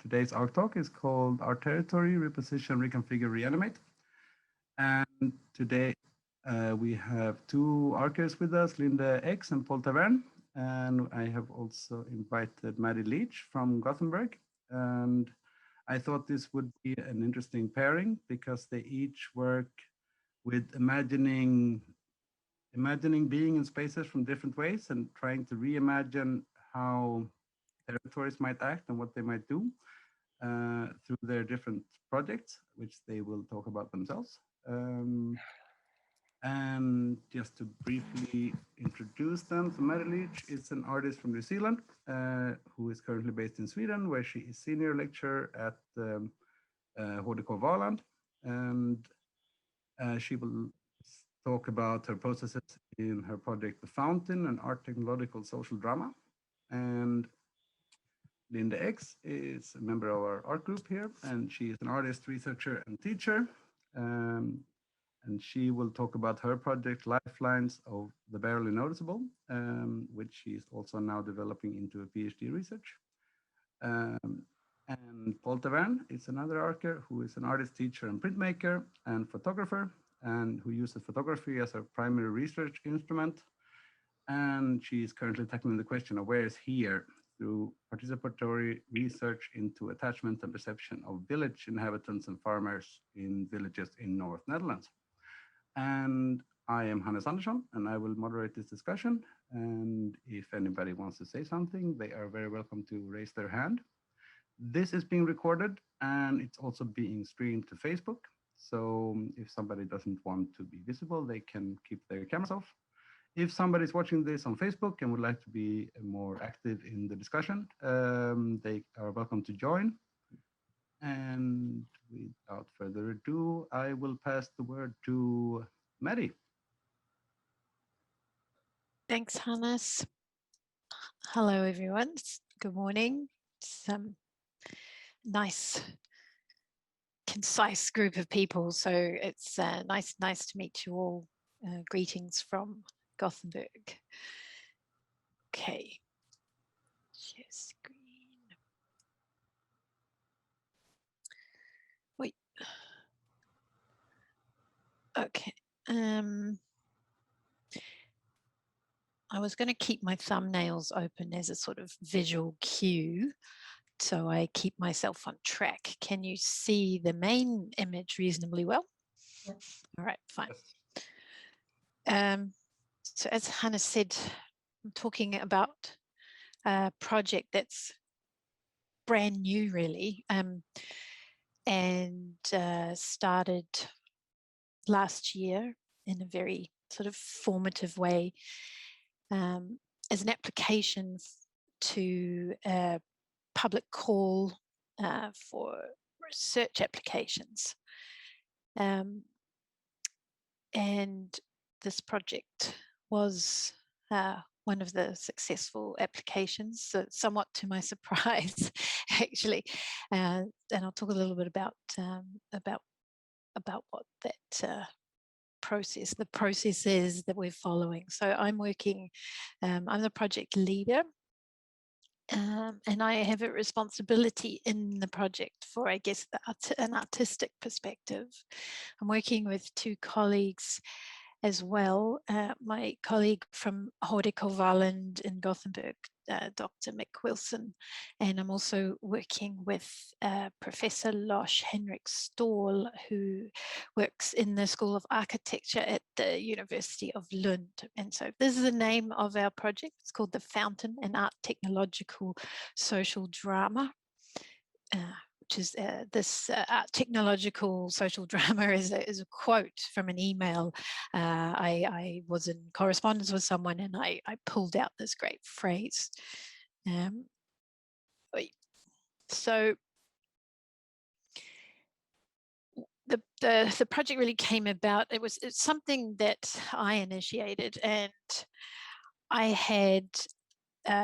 Today's ARC talk is called ARTERRITORY, Reposition, Reconfigure, Reanimate. And today we have two ARCers with us, Linde Ex and Pol Taverne. And I have also invited Maddie Leach from Gothenburg. And I thought this would be an interesting pairing because they each work with imagining being in spaces from different ways and trying to reimagine how territories might act and what they might do through their different projects, which they will talk about themselves. And just to briefly introduce them, so Maddie Leach is an artist from New Zealand who is currently based in Sweden, where she is senior lecturer at HDK Valand. And she will talk about her processes in her project The Fountain, an art technological social drama. And Linde Ex is a member of our art group here, and she is an artist, researcher, and teacher. And she will talk about her project, Lifelines of the Barely Noticeable, which she is also now developing into a PhD research. And Pol Taverne is another archer who is an artist, teacher, and printmaker, and photographer, and who uses photography as her primary research instrument. And she is currently tackling the question of where is here through participatory research into attachment and perception of village inhabitants and farmers in villages in North Netherlands. And I am Hannes Andersson, and I will moderate this discussion. And if anybody wants to say something, they are very welcome to raise their hand. This is being recorded, and it's also being streamed to Facebook. So if somebody doesn't want to be visible, they can keep their cameras off. If somebody's watching this on Facebook and would like to be more active in the discussion, they are welcome to join. And without further ado, I will pass the word to Maddie. Thanks, Hannes. Hello, everyone. Good morning. It's nice, concise group of people. So it's nice to meet you all. Greetings from Gothenburg. Okay. Share screen. Wait. Okay. I was going to keep my thumbnails open as a sort of visual cue, so I keep myself on track. Can you see the main image reasonably well? Yep. All right, fine. So as Hannes said, I'm talking about a project that's brand new, really, and started last year in a very sort of formative way as an application to a public call for research applications. And this project was one of the successful applications, so somewhat to my surprise, actually. And I'll talk a little bit about what that the process is that we're following. So I'm working, I'm the project leader, and I have a responsibility in the project for, I guess, an artistic perspective. I'm working with two colleagues as well. My colleague from HDK Valand in Gothenburg, Dr. Mick Wilson, and I'm also working with Professor Lars Henrik Ståhl, who works in the School of Architecture at the University of Lund. And so this is the name of our project. It's called The Fountain, an art technological social drama. Which is this technological social drama is a quote from an email. I was in correspondence with someone and I pulled out this great phrase. So the project really came about. It's something that I initiated, and I had,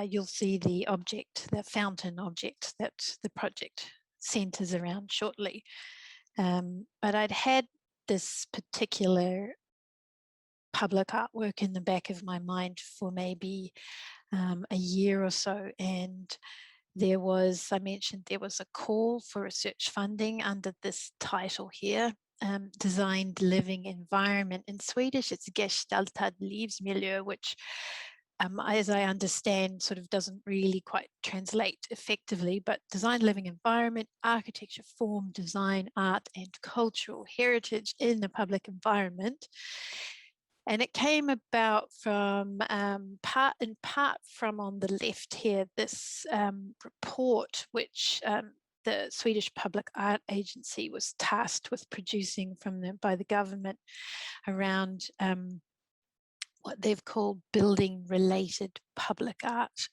you'll see the object, the fountain object that the project centers around shortly. But I'd had this particular public artwork in the back of my mind for maybe a year or so, and there was, I mentioned, there was a call for research funding under this title here, Designed Living Environment. In Swedish, it's Gestaltad livsmiljö, which, as I understand, sort of doesn't really quite translate effectively, but designed living environment, architecture, form, design, art, and cultural heritage in the public environment. And it came about from in part from, on the left here, this report which the Swedish Public Art Agency was tasked with producing by the government around what they've called building related public art.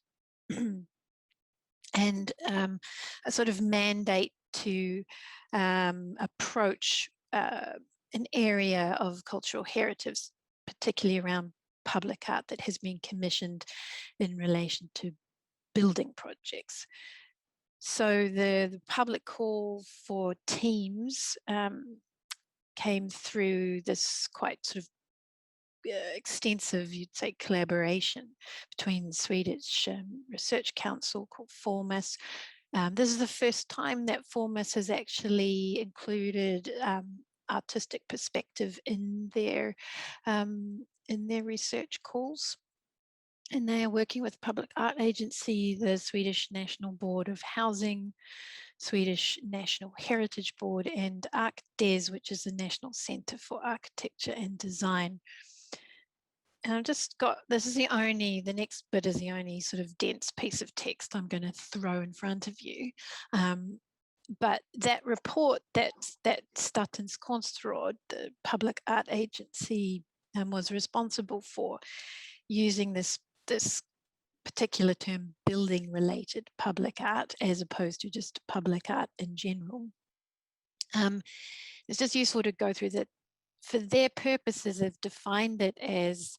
And a sort of mandate to approach an area of cultural heritage, particularly around public art, that has been commissioned in relation to building projects. So the public call for teams came through this quite sort of extensive, you'd say, collaboration between the Swedish Research Council called Formas. This is the first time that Formas has actually included artistic perspective in their research calls. And they are working with Public Art Agency, the Swedish National Board of Housing, Swedish National Heritage Board, and ArkDes, which is the National Centre for Architecture and Design. And I've just got, this is the next bit is the only sort of dense piece of text I'm going to throw in front of you. But that report that Statens Konstråd, the Public Art Agency, was responsible for, using this particular term, building related public art, as opposed to just public art in general. It's just useful to go through that. For their purposes, they've defined it as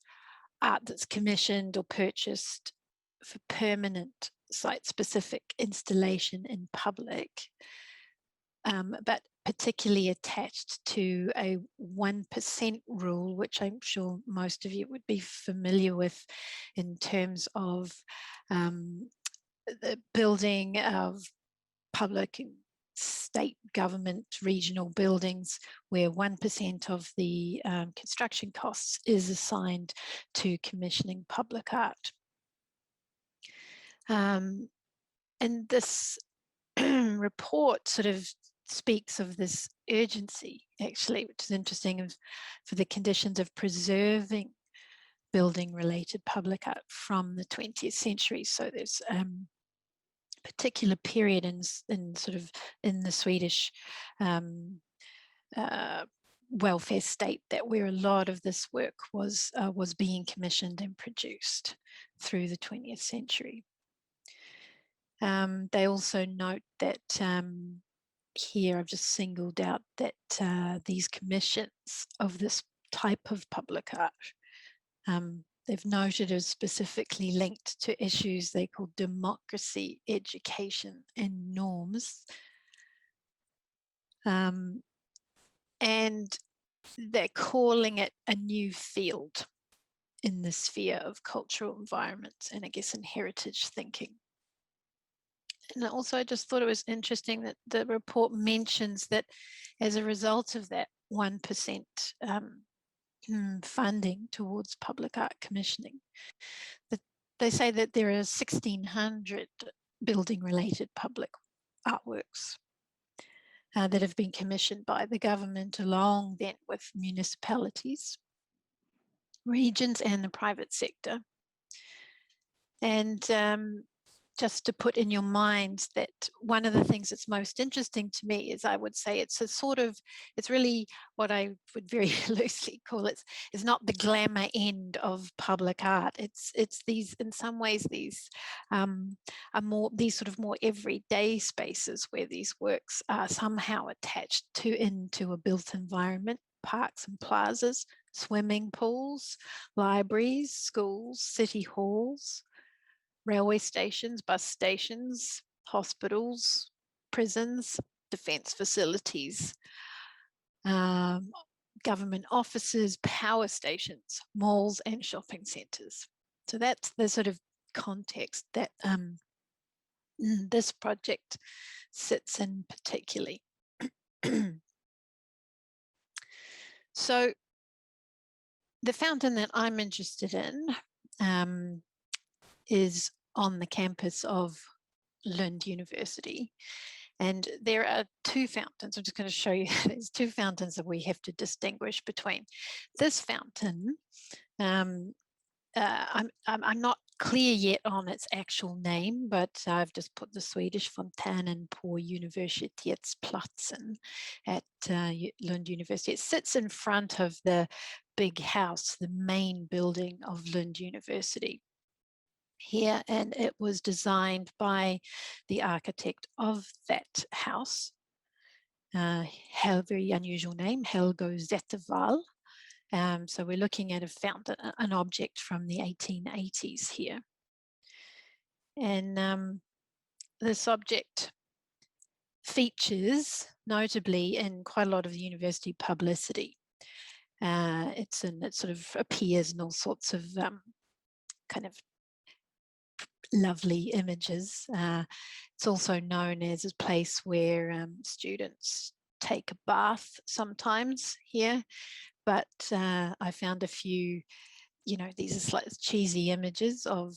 art that's commissioned or purchased for permanent site-specific installation in public, but particularly attached to a 1% rule, which I'm sure most of you would be familiar with in terms of the building of public and state government regional buildings, where 1% of the construction costs is assigned to commissioning public art. And this report sort of speaks of this urgency, actually, which is interesting, for the conditions of preserving building related public art from the 20th century. So there's particular period in the Swedish welfare state where a lot of this work was being commissioned and produced through the 20th century. They also note that here I've just singled out that these commissions of this type of public art, they've noted as specifically linked to issues they call democracy, education, and norms. And they're calling it a new field in the sphere of cultural environments and, I guess, in heritage thinking. And also, I just thought it was interesting that the report mentions that as a result of that 1% funding towards public art commissioning, that they say that there are 1,600 building-related public artworks that have been commissioned by the government, along then with municipalities, regions, and the private sector. And just to put in your minds that one of the things that's most interesting to me is, I would say, it's really what I would very loosely call it's not the glamour end of public art. It's these, in some ways, these are these sort of more everyday spaces where these works are somehow attached into a built environment, parks and plazas, swimming pools, libraries, schools, city halls, railway stations, bus stations, hospitals, prisons, defence facilities, government offices, power stations, malls, and shopping centres. So that's the sort of context that this project sits in particularly. So the fountain that I'm interested in is on the campus of Linde University. And there are two fountains. I'm just going to show you. There's two fountains that we have to distinguish between. This fountain, I'm not clear yet on its actual name, but I've just put the Swedish Fontänen på Universitetsplatsen at Lund University. It sits in front of the big house, the main building of Lund University here, and it was designed by the architect of that house, very unusual name, Helgo Zettervall. So we're looking at a fountain, an object from the 1880s here. And this object features notably in quite a lot of the university publicity. It sort of appears in all sorts of kind of lovely images. It's also known as a place where students take a bath sometimes here. But I found a few, these are slightly cheesy images of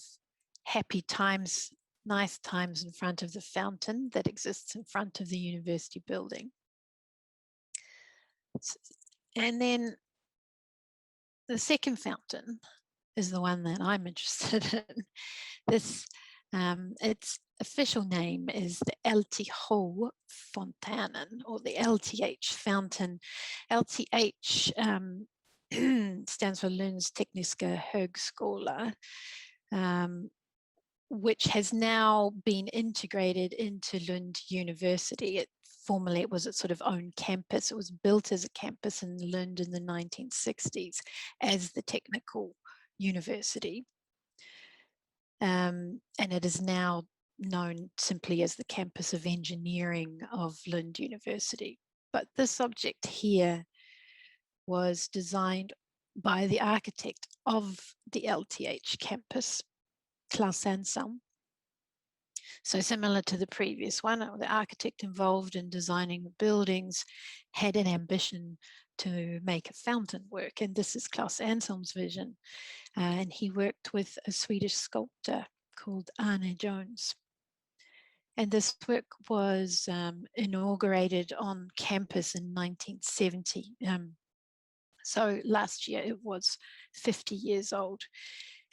happy times, nice times in front of the fountain that exists in front of the university building. And then the second fountain is the one that I'm interested in. This, its official name is the LTH Fontänen, or the LTH fountain. LTH stands for Lunds Tekniska Högskola, which has now been integrated into Lund University. Formerly it was its sort of own campus. It was built as a campus in Lund in the 1960s as the technical university. And it is now known simply as the campus of engineering of Lund University. But this object here was designed by the architect of the LTH campus, Claes Andersson. So similar to the previous one, the architect involved in designing the buildings had an ambition to make a fountain work, and this is Claes Andersson's vision. And he worked with a Swedish sculptor called Arne Jones. And this work was inaugurated on campus in 1970. So last year it was 50 years old.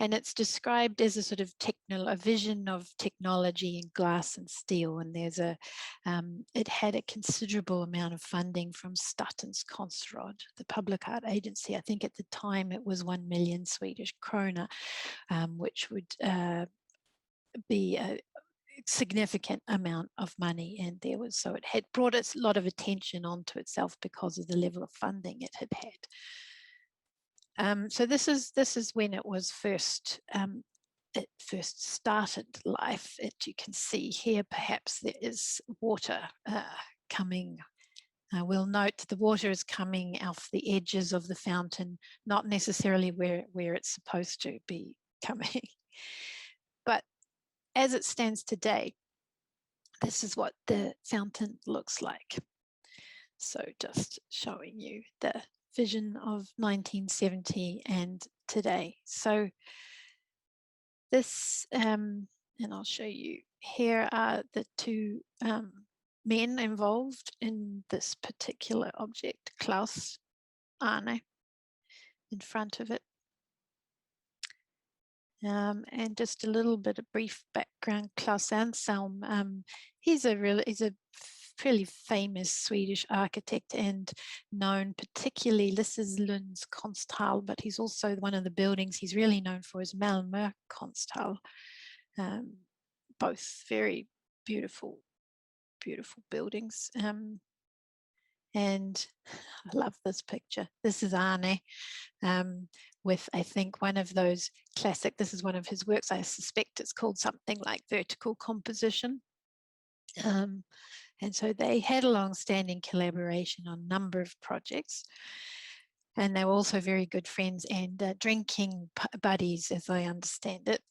And it's described as a sort of a vision of technology in glass and steel. And there's it had a considerable amount of funding from Statens Konstråd, the public art agency. I think at the time it was 1 million Swedish krona, which would be a significant amount of money. And so it had brought a lot of attention onto itself because of the level of funding it had had. So this is when it was first started life. You can see here, perhaps there is water coming. We'll note that the water is coming off the edges of the fountain, not necessarily where it's supposed to be coming. But as it stands today, this is what the fountain looks like. So just showing you the vision of 1970 and today. So this, and I'll show you, here are the two men involved in this particular object, Claes, Arne, in front of it. And just a little bit of brief background, Claes Andersson, he's a fairly famous Swedish architect and known particularly, this is Lund's Konsthall, but he's also one of the buildings he's really known for is Malmö Konsthall. Both very beautiful, beautiful buildings. And I love this picture. This is Arne with, I think, one of those classic, this is one of his works. I suspect it's called something like vertical composition. And so they had a long-standing collaboration on a number of projects. And they were also very good friends and drinking buddies, as I understand it.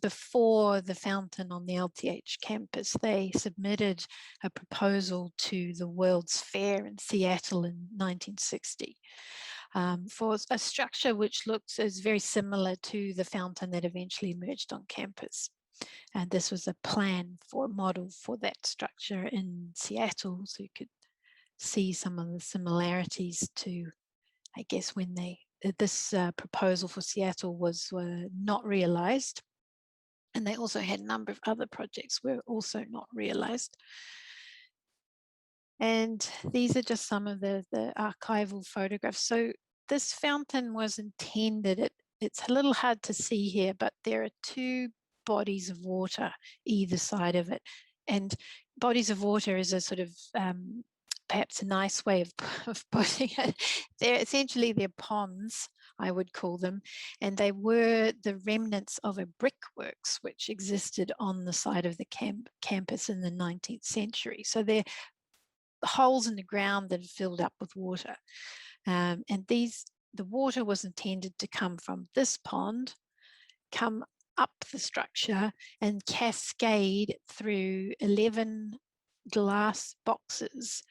before the fountain on the LTH campus, they submitted a proposal to the World's Fair in Seattle in 1960 for a structure which is very similar to the fountain that eventually emerged on campus. And this was a plan for a model for that structure in Seattle, so you could see some of the similarities to, I guess, when this proposal for Seattle was not realized. And they also had a number of other projects were also not realized. And these are just some of the archival photographs. So this fountain was intended, it's a little hard to see here, but there are two bodies of water either side of it. And bodies of water is a sort of perhaps a nice way of putting it. They're ponds, I would call them, and they were the remnants of a brickworks which existed on the side of the campus in the 19th century. So they're holes in the ground that had filled up with water. And the water was intended to come from this pond, come up the structure and cascade through 11 glass boxes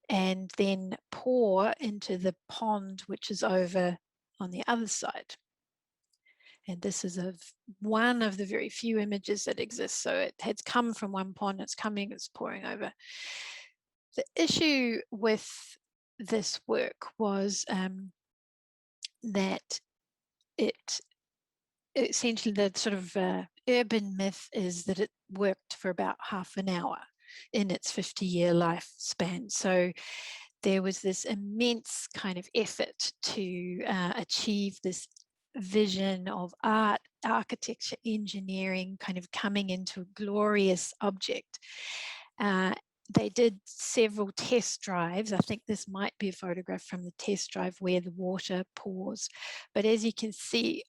and then pour into the pond which is over on the other side. And this is one of the very few images that exist. So it has come from one pond, it's pouring over. The issue with this work was that essentially the sort of urban myth is that it worked for about half an hour in its 50-year lifespan. So there was this immense kind of effort to achieve this vision of art, architecture, engineering kind of coming into a glorious object. They did several test drives. I think this might be a photograph from the test drive where the water pours. But as you can see,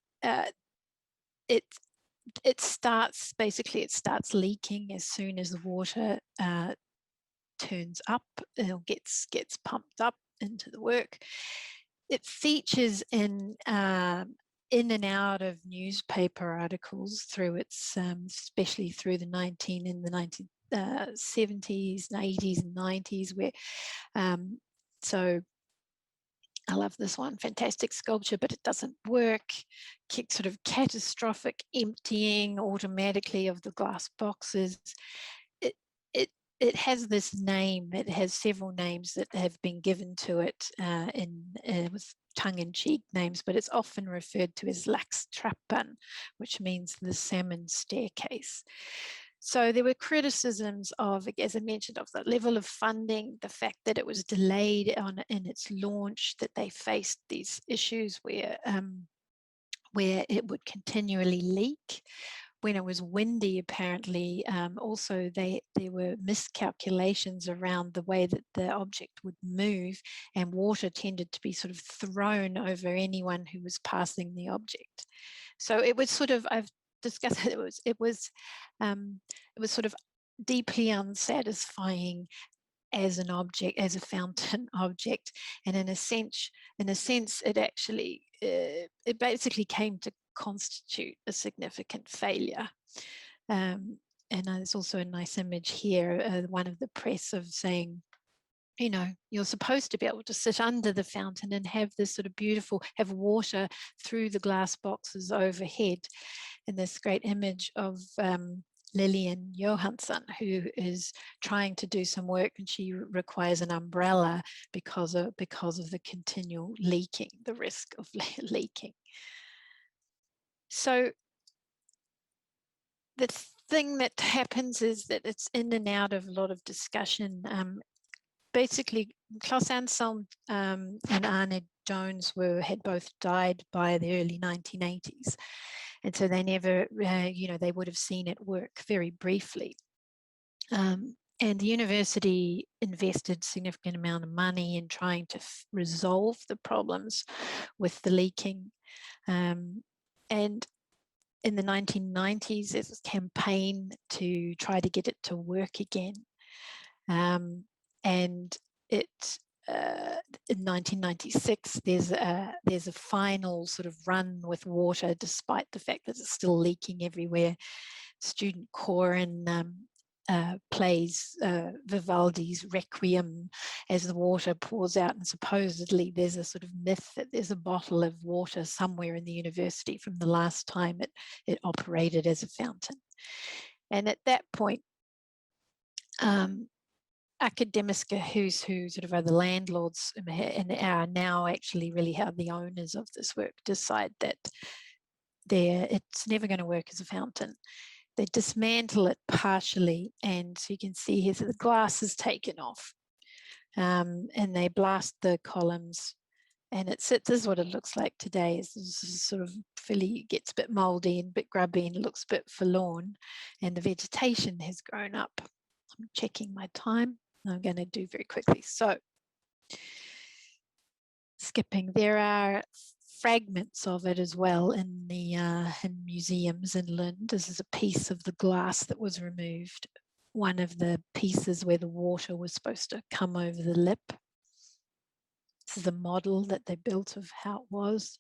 it starts leaking as soon as the water turns up, gets pumped up into the work. It features in and out of newspaper articles through its, especially through the 1970s, 80s, and 90s, where so I love this one, fantastic sculpture, but it doesn't work. Sort of catastrophic emptying automatically of the glass boxes. It has this name. It has several names that have been given to it with tongue-in-cheek names, but it's often referred to as Laxtrappan, which means the salmon staircase. So there were criticisms of, as I mentioned, of the level of funding, the fact that it was delayed in its launch, that they faced these issues where it would continually leak. When it was windy, apparently, also there were miscalculations around the way that the object would move, and water tended to be sort of thrown over anyone who was passing the object. So it was sort of, I've discussed it, it was sort of deeply unsatisfying as an object, as a fountain object, and in a sense, it actually it basically came to constitute a significant failure. And there's also a nice image here, one of the press of saying, you know, you're supposed to be able to sit under the fountain and have this sort of beautiful, have water through the glass boxes overhead. And this great image of Lillian Johansson, who is trying to do some work, and she requires an umbrella because of the continual leaking, the risk of leaking. So the thing that happens is that it's in and out of a lot of discussion. Basically, Claes Andersson and Arne Jones had both died by the early 1980s. And so they never, they would have seen it work very briefly. And the university invested a significant amount of money in trying to resolve the problems with the leaking. And in the 1990s, there was a campaign to try to get it to work again. And it in 1996, there's a final sort of run with water, despite the fact that it's still leaking everywhere. Student chorin plays Vivaldi's Requiem as the water pours out, and supposedly there's a sort of myth that there's a bottle of water somewhere in the university from the last time it operated as a fountain. And at that point, Akademiska Hus, who sort of are the landlords and are now actually really how the owners of this work, decide that it's never going to work as a fountain. They dismantle it partially, and so you can see here, so the glass is taken off, and they blast the columns, and this is what it looks like today. It's sort of fairly, gets a bit moldy and a bit grubby and looks a bit forlorn, and the vegetation has grown up. I'm checking my time. I'm going to do very quickly. So, skipping, there are fragments of it as well in the in museums in Linde. This is a piece of the glass that was removed. One of the pieces where the water was supposed to come over the lip. This is a model that they built of how it was.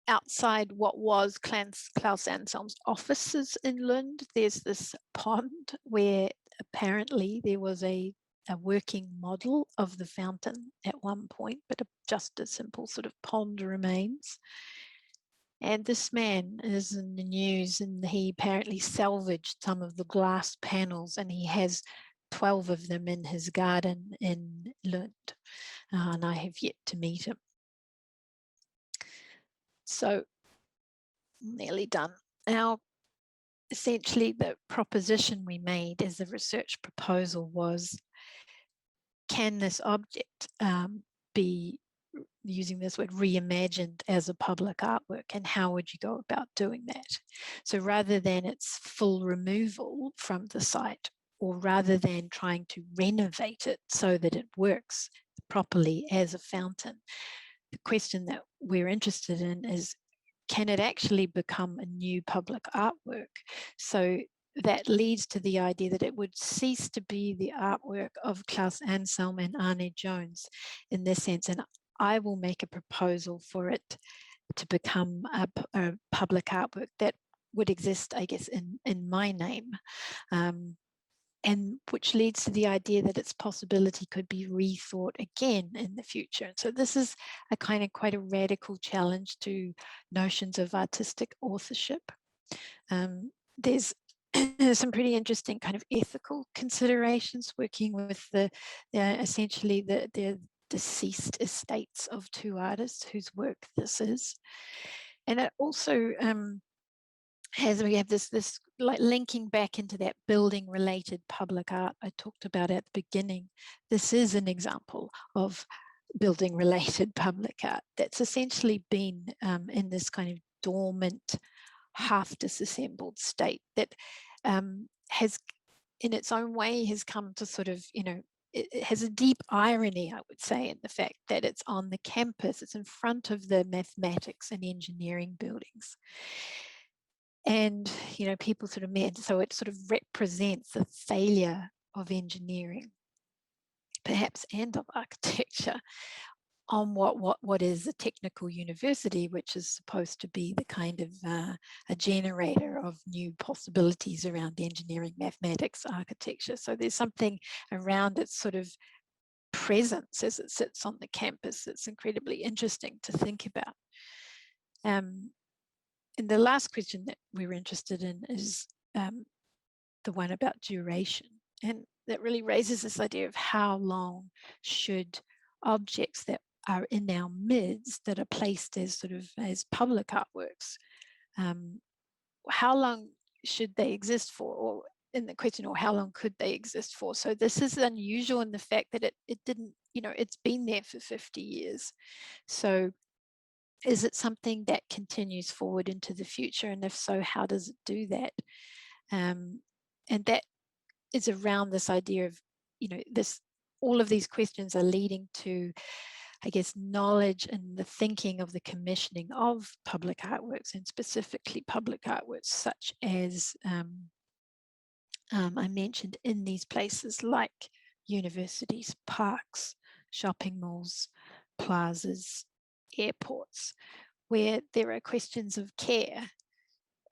Outside what was Klaus Anselm's offices in Lund, there's this pond where apparently there was a working model of the fountain at one point, but just a simple sort of pond remains. And this man is in the news, and he apparently salvaged some of the glass panels, and he has 12 of them in his garden in Lund, and I have yet to meet him. So, nearly done. Now, essentially the proposition we made as a research proposal was, can this object be, using this word, reimagined as a public artwork, and how would you go about doing that? So rather than its full removal from the site, or rather than trying to renovate it so that it works properly as a fountain, the question that we're interested in is, can it actually become a new public artwork? So that leads to the idea that it would cease to be the artwork of Klaus Anselm and Arne Jones in this sense. And I will make a proposal for it to become a public artwork that would exist, I guess, in my name. And which leads to the idea that its possibility could be rethought again in the future. And so this is a kind of quite a radical challenge to notions of artistic authorship. There's some pretty interesting kind of ethical considerations working with essentially the deceased estates of two artists whose work this is. And it also we have this like linking back into that building related public art I talked about at the beginning. This is an example of building related public art that's essentially been in this kind of dormant, half disassembled state that has in its own way has come to sort of, it has a deep irony, I would say, in the fact that it's on the campus, it's in front of the mathematics and engineering buildings. And, people sort of met, so it sort of represents the failure of engineering, perhaps, and of architecture on what is a technical university, which is supposed to be the kind of a generator of new possibilities around engineering, mathematics, architecture. So there's something around its sort of presence as it sits on the campus that's incredibly interesting to think about. And the last question that we were interested in is the one about duration. And that really raises this idea of how long should objects that are in our midst, that are placed as sort of as public artworks, how long should they exist for? Or in the question, or how long could they exist for? So this is unusual in the fact that it didn't, it's been there for 50 years. So is it something that continues forward into the future? And if so, how does it do that? And that is around this idea of, all of these questions are leading to, I guess, knowledge and the thinking of the commissioning of public artworks, and specifically public artworks such as I mentioned in these places like universities, parks, shopping malls, plazas, airports, where there are questions of care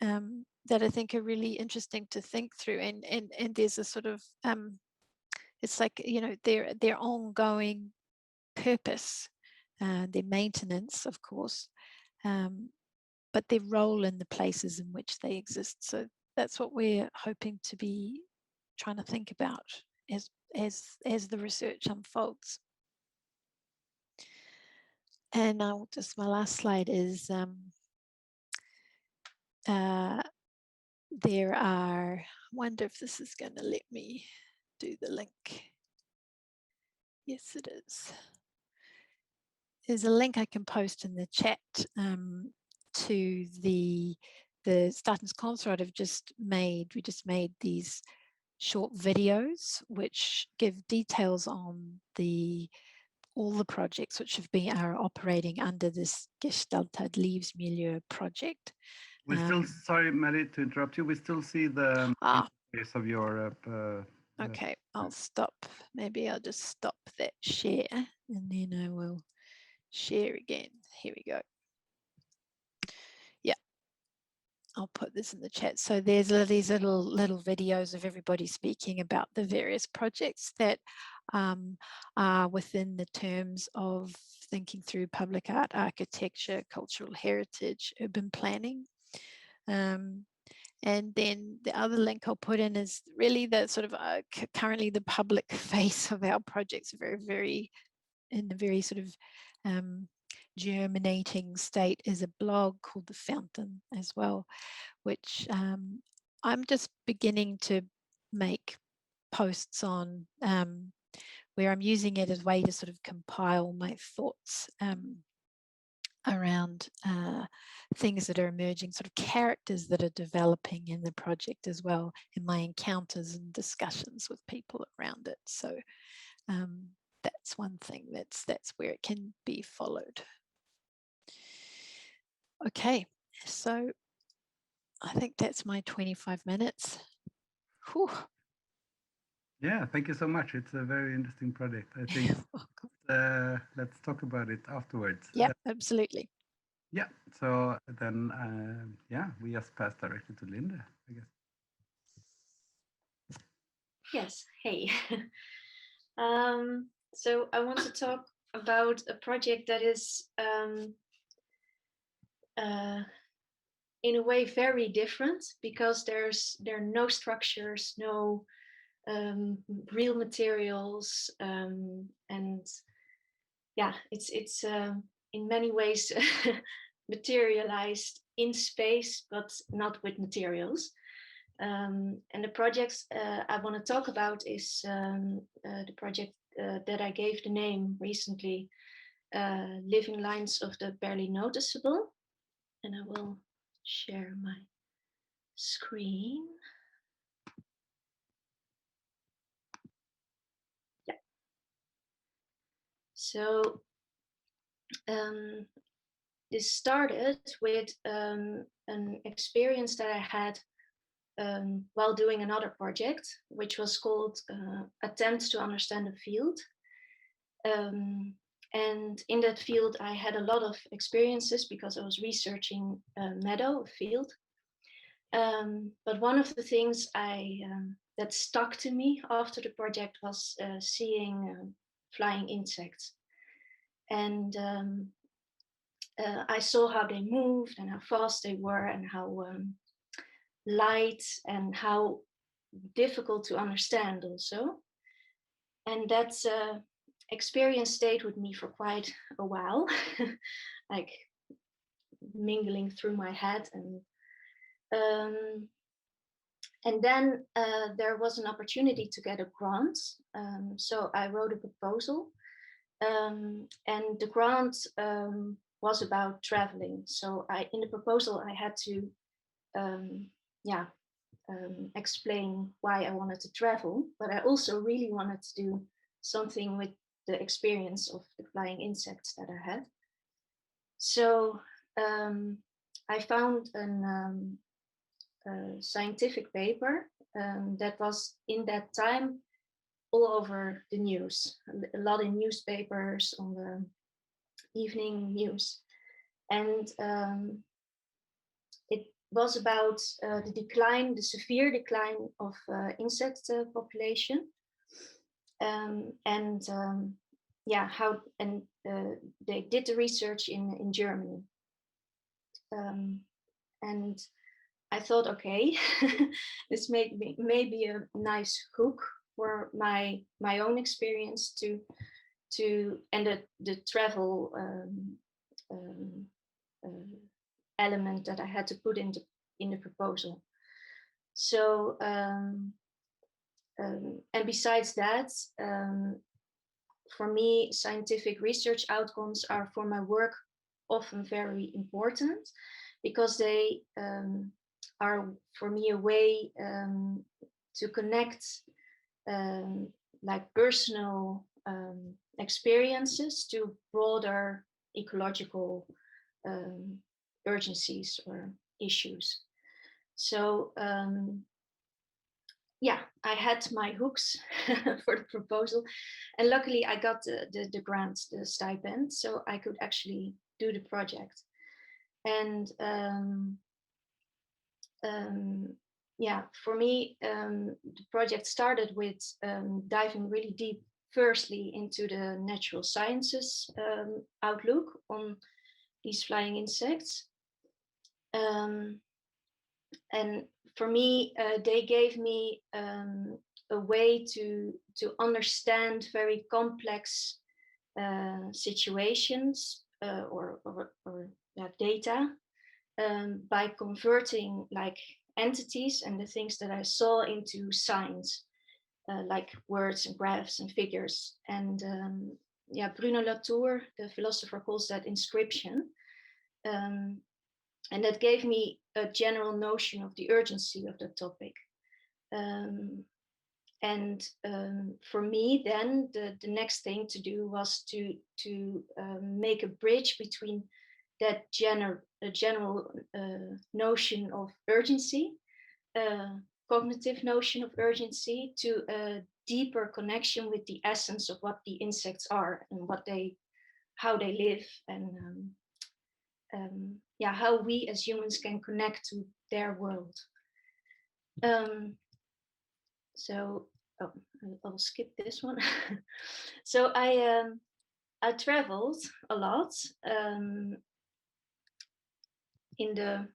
that I think are really interesting to think through. And there's a sort of, it's like, you know, their ongoing purpose, their maintenance, of course, but their role in the places in which they exist. So that's what we're hoping to be trying to think about as the research unfolds. And I'll just, my last slide is there are, I wonder if this is going to let me do the link. Yes, it is. There's a link I can post in the chat to the Statens Konstråd have just made. We just made these short videos which give details on all the projects which are operating under this Gestaltad Livsmiljö project. We still, sorry, Maddie, to interrupt you. We still see the interface of your. Okay, I'll stop. Maybe I'll just stop that share and then I will share again. Here we go. Yeah, I'll put this in the chat. So there's these little videos of everybody speaking about the various projects that are within the terms of thinking through public art, architecture, cultural heritage, urban planning. And then the other link I'll put in is really the sort of currently the public face of our projects, very in a very sort of germinating state is a blog called The Fountain as well, which I'm just beginning to make posts on, where I'm using it as a way to sort of compile my thoughts around things that are emerging, sort of characters that are developing in the project as well, in my encounters and discussions with people around it. So that's one thing, that's where it can be followed. Okay, so I think that's my 25 minutes. Whew. Yeah, thank you so much. It's a very interesting project. I think let's talk about it afterwards. Yeah, absolutely. Yeah, so then, yeah, we just pass directly to Linde, I guess. Yes, hey. So I want to talk about a project that is in a way very different, because there are no structures, no real materials, and yeah, it's in many ways materialized in space, but not with materials. And the projects I want to talk about is the project that I gave the name recently, Living Lines of the Barely Noticeable. And I will share my screen. Yeah. So this started with an experience that I had while doing another project, which was called Attempt to Understand the Field. And in that field, I had a lot of experiences because I was researching a meadow, a field. But one of the things that stuck to me after the project was seeing flying insects. And I saw how they moved and how fast they were and how light and how difficult to understand also. And that experience stayed with me for quite a while, like mingling through my head. And then there was an opportunity to get a grant. So I wrote a proposal, and the grant was about traveling. So in the proposal, I had to explain why I wanted to travel, but I also really wanted to do something with the experience of the flying insects that I had. So I found a scientific paper that was in that time all over the news, a lot in newspapers, on the evening news. And it was about the decline, the severe decline of insect population. Yeah, how, and they did the research in Germany. And I thought, okay, this may be a nice hook for my own experience to and the travel element that I had to put in the proposal. So and besides that, for me, scientific research outcomes are for my work often very important, because they are for me a way to connect like personal experiences to broader ecological urgencies or issues. So yeah, I had my hooks for the proposal, and luckily I got the grant, the stipend, so I could actually do the project. And yeah, for me, the project started with diving really deep, firstly into the natural sciences outlook on these flying insects. And for me, they gave me a way to understand very complex situations or data by converting like entities and the things that I saw into signs, like words and graphs and figures. And yeah, Bruno Latour, the philosopher, calls that inscription. And that gave me a general notion of the urgency of the topic. For me, then the next thing to do was to make a bridge between that general notion of urgency, cognitive notion of urgency, to a deeper connection with the essence of what the insects are and how they live, and yeah, how we as humans can connect to their world. So I'll skip this one. So I traveled a lot in the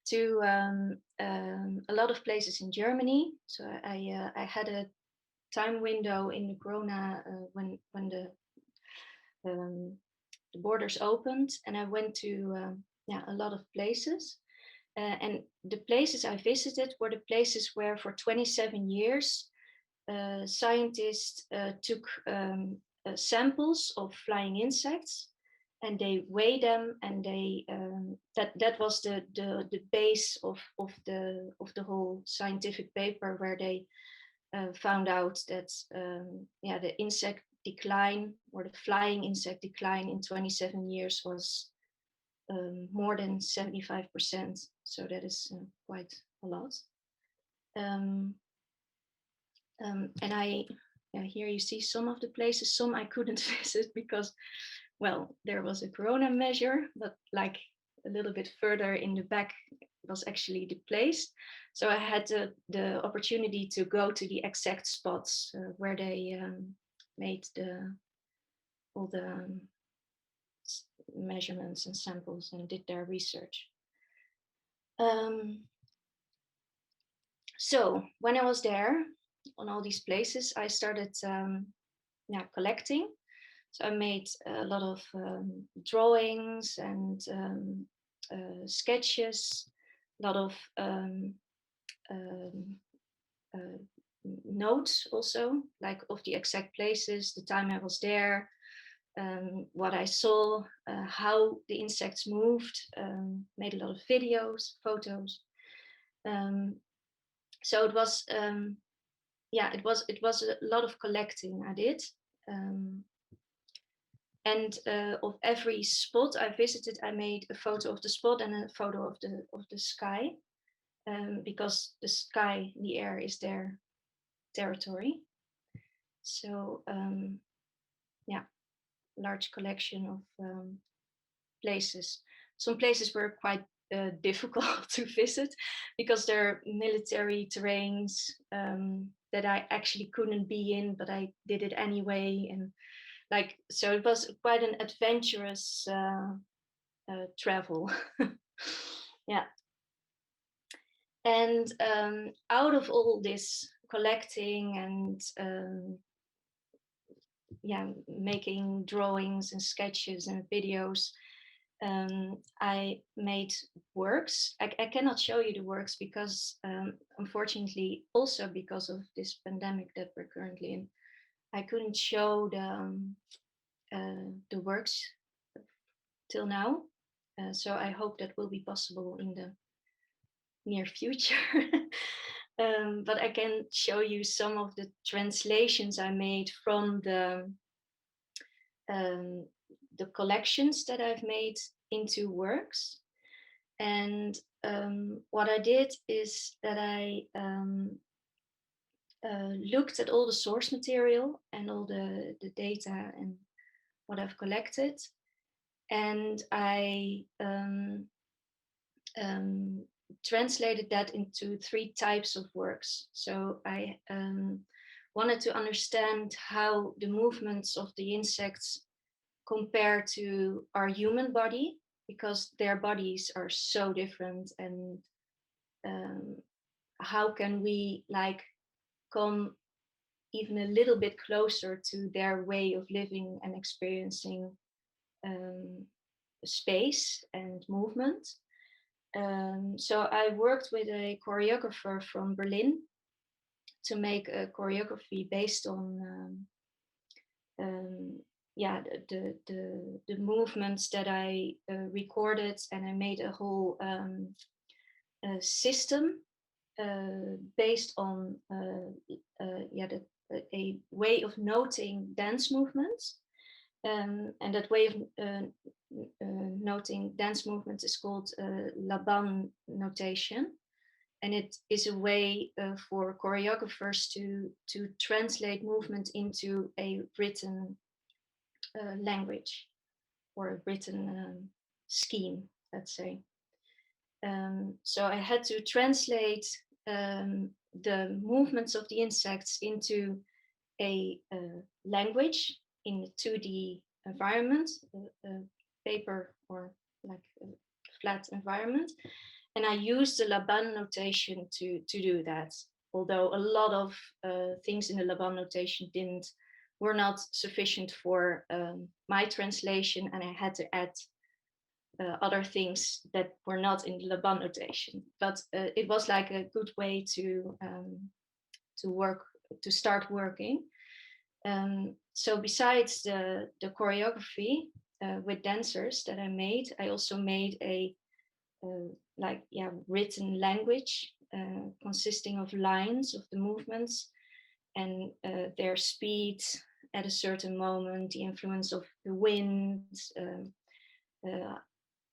to a lot of places in Germany. So I had a time window in the Corona when the borders opened, and I went to a lot of places. And the places I visited were the places where for 27 years scientists took samples of flying insects, and they weigh them, and they that was the base of the whole scientific paper, where they found out that the insect decline, or the flying insect decline, in 27 years was more than 75%. So that is quite a lot. And here you see some of the places. Some I couldn't visit because, well, there was a Corona measure, but like a little bit further in the back was actually the place. So I had the opportunity to go to the exact spots where they made all the measurements and samples and did their research. So when I was there on all these places, I started collecting. So I made a lot of drawings and sketches, a lot of notes also, like of the exact places, the time I was there, what I saw, how the insects moved, made a lot of videos, photos. So it was it was a lot of collecting I did. And of every spot I visited, I made a photo of the spot and a photo of the sky, because the sky, the air is their territory. So yeah, large collection of places. Some places were quite difficult to visit because they're military terrains that I actually couldn't be in, but I did it anyway. And like, so it was quite an adventurous travel. Yeah. And out of all this collecting and yeah, making drawings and sketches and videos, I made works. I cannot show you the works because unfortunately, also because of this pandemic that we're currently in, I couldn't show the works till now. So I hope that will be possible in the near future. But I can show you some of the translations I made from the collections that I've made into works. And what I did is that I looked at all the source material and all the data and what I've collected. And I translated that into 3 types of works. So I wanted to understand how the movements of the insects compare to our human body, because their bodies are so different. And how can we like come even a little bit closer to their way of living and experiencing space and movement. So I worked with a choreographer from Berlin to make a choreography based on yeah, the movements that I recorded, and I made a whole system based on yeah, a way of noting dance movements. And that way of noting dance movements is called Laban notation. And it is a way for choreographers to translate movement into a written language or a written scheme, let's say. So I had to translate the movements of the insects into a language in a 2D environment, paper or like a flat environment. And I used the Laban notation to do that. Although a lot of things in the Laban notation were not sufficient for my translation, and I had to add other things that were not in the Laban notation. But it was like a good way to start working. So besides the choreography with dancers that I made, I also made a written language consisting of lines of the movements and their speed at a certain moment, the influence of the wind.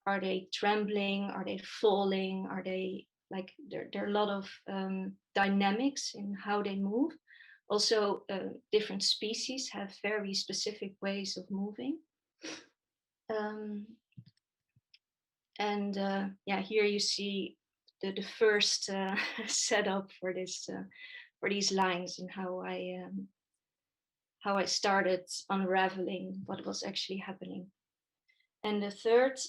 Are they trembling? Are they falling? Are they like there are a lot of dynamics in how they move. Also, different species have very specific ways of moving. And yeah, here you see the first setup for this for these lines and how I started unraveling what was actually happening. And the third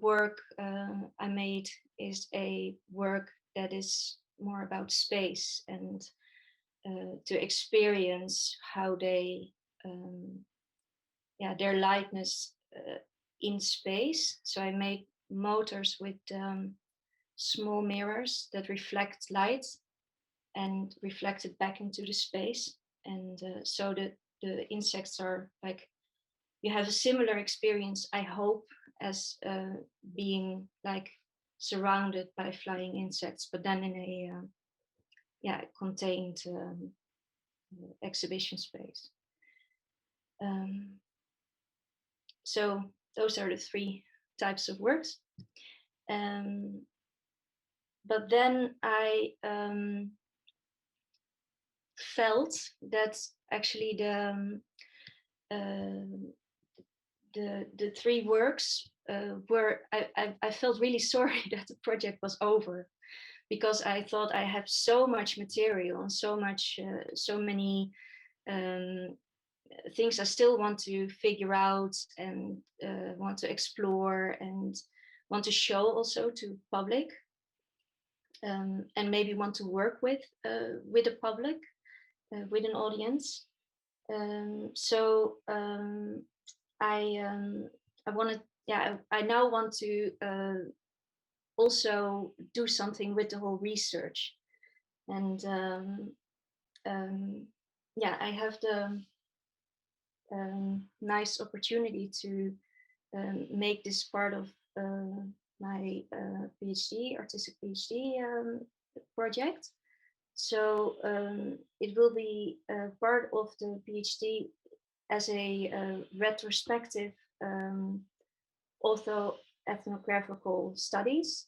work I made is a work that is more about space and to experience how they, yeah, their lightness in space. So I made motors with small mirrors that reflect light and reflect it back into the space. And so that the insects are like, you have a similar experience, I hope, as being like surrounded by flying insects, but then in a yeah, contained exhibition space. So those are the 3 types of works. But then I felt that actually the 3 works were, I felt really sorry that the project was over, because I thought I have so much material and so many things I still want to figure out and want to explore and want to show also to public, and maybe want to work with the public, with an audience. So I wanted, I now want to also do something with the whole research, and I have the nice opportunity to make this part of my PhD, artistic PhD project. So it will be part of the PhD as a retrospective ethnographical studies,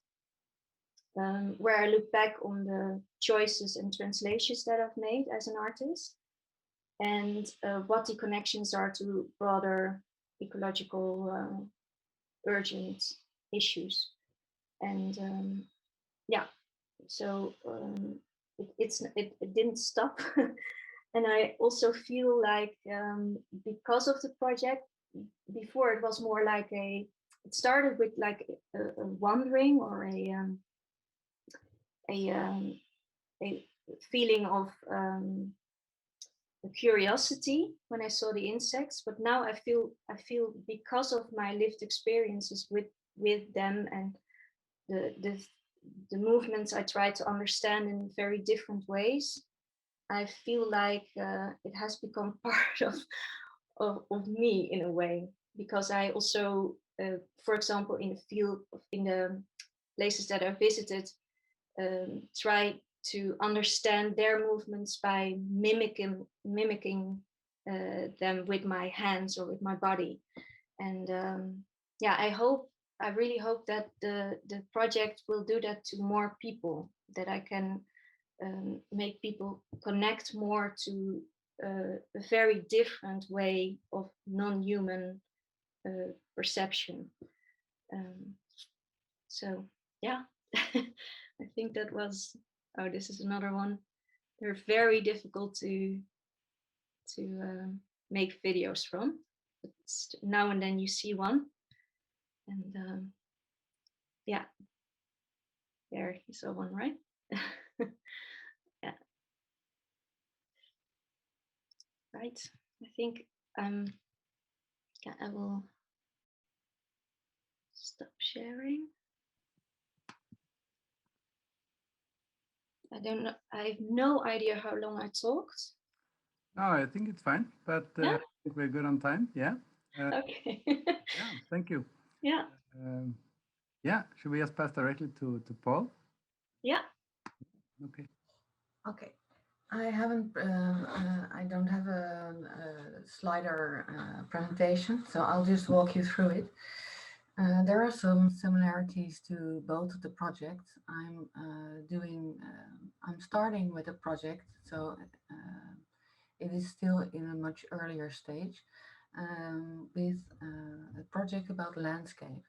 where I look back on the choices and translations that I've made as an artist, and what the connections are to broader ecological urgent issues. And so it didn't stop. And I also feel like because of the project, before it was more like it started with like a wandering or a feeling of curiosity when I saw the insects, but now I feel because of my lived experiences with them and the movements I try to understand in very different ways, I feel like it has become part of me in a way, because I also, for example, in the field, in the places that I visited, try to understand their movements by mimicking them with my hands or with my body. And I really hope that the project will do that to more people, that I can make people connect more to a very different way of non-human perception. So yeah, I think that was, oh, this is another one. They're very difficult to make videos from. But now and then you see one, and yeah, there you saw one, right? Yeah, right. I think I will stop sharing. I don't know. I have no idea how long I talked. No, I think it's fine, but Yeah? I think we're good on time. Yeah. Okay. Yeah. Thank you. Yeah. Yeah. Should we just pass directly to Paul? Yeah. Okay. Okay. I don't have a slider presentation, so I'll just walk you through it. There are some similarities to both of the projects. I'm starting with a project, so it is still in a much earlier stage, with a project about landscape.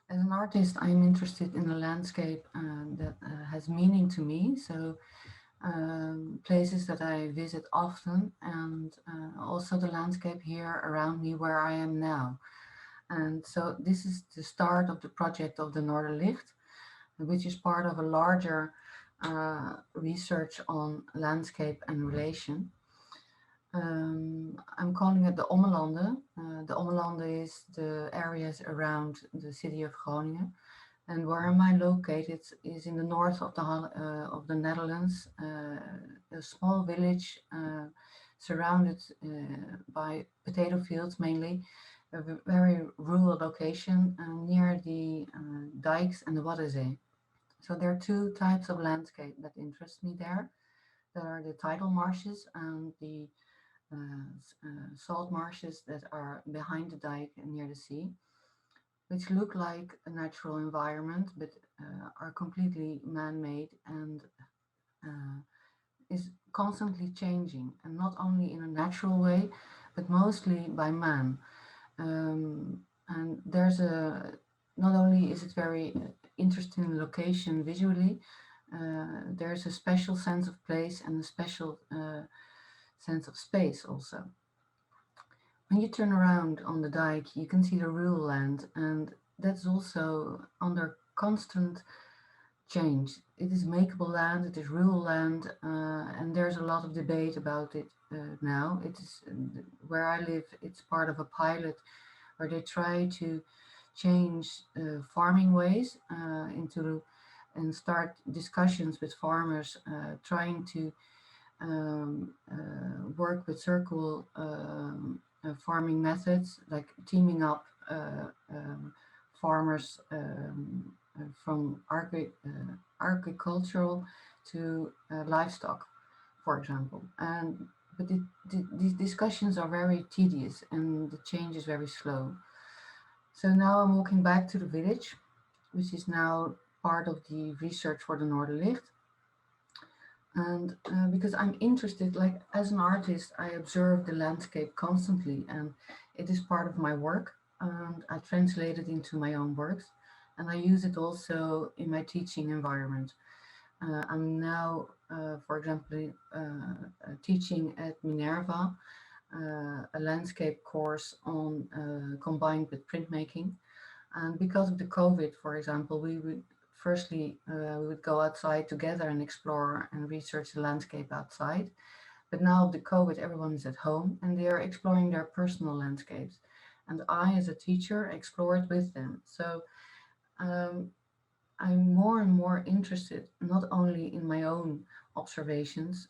As an artist, I'm interested in a landscape that has meaning to me. So places that I visit often, and also the landscape here around me where I am now. And so this is the start of the project of the Noorderlicht, which is part of a larger research on landscape and relation. I'm calling it the Ommelanden. The Ommelanden is the areas around the city of Groningen. And where am I located is in the north of the Netherlands, a small village surrounded by potato fields mainly, a very rural location near the dikes and the Waddenzee. So there are 2 types of landscape that interest me there. There are the tidal marshes and the salt marshes that are behind the dike and near the sea, which look like a natural environment, but are completely man-made and is constantly changing, and not only in a natural way, but mostly by man. And there's not only is it very interesting location visually, there's a special sense of place and a special sense of space also. When you turn around on the dike, you can see the real land, and that's also under constant change. It is makeable land, it is rural land, and there's a lot of debate about it now. It is where I live. It's part of a pilot where they try to change farming ways and start discussions with farmers, trying to work with circular farming methods, like teaming up farmers from agricultural to livestock, for example. But these discussions are very tedious and the change is very slow. So now I'm walking back to the village, which is now part of the research for the Noorderlicht. And because I'm interested, like as an artist, I observe the landscape constantly, and it is part of my work. And I translate it into my own works, and I use it also in my teaching environment. I'm now, for example, teaching at Minerva, a landscape course on combined with printmaking. And because of the COVID, for example, we would firstly, we would go outside together and explore and research the landscape outside. But now with the COVID, everyone is at home and they are exploring their personal landscapes. And I, as a teacher, explore it with them. So I'm more and more interested, not only in my own observations,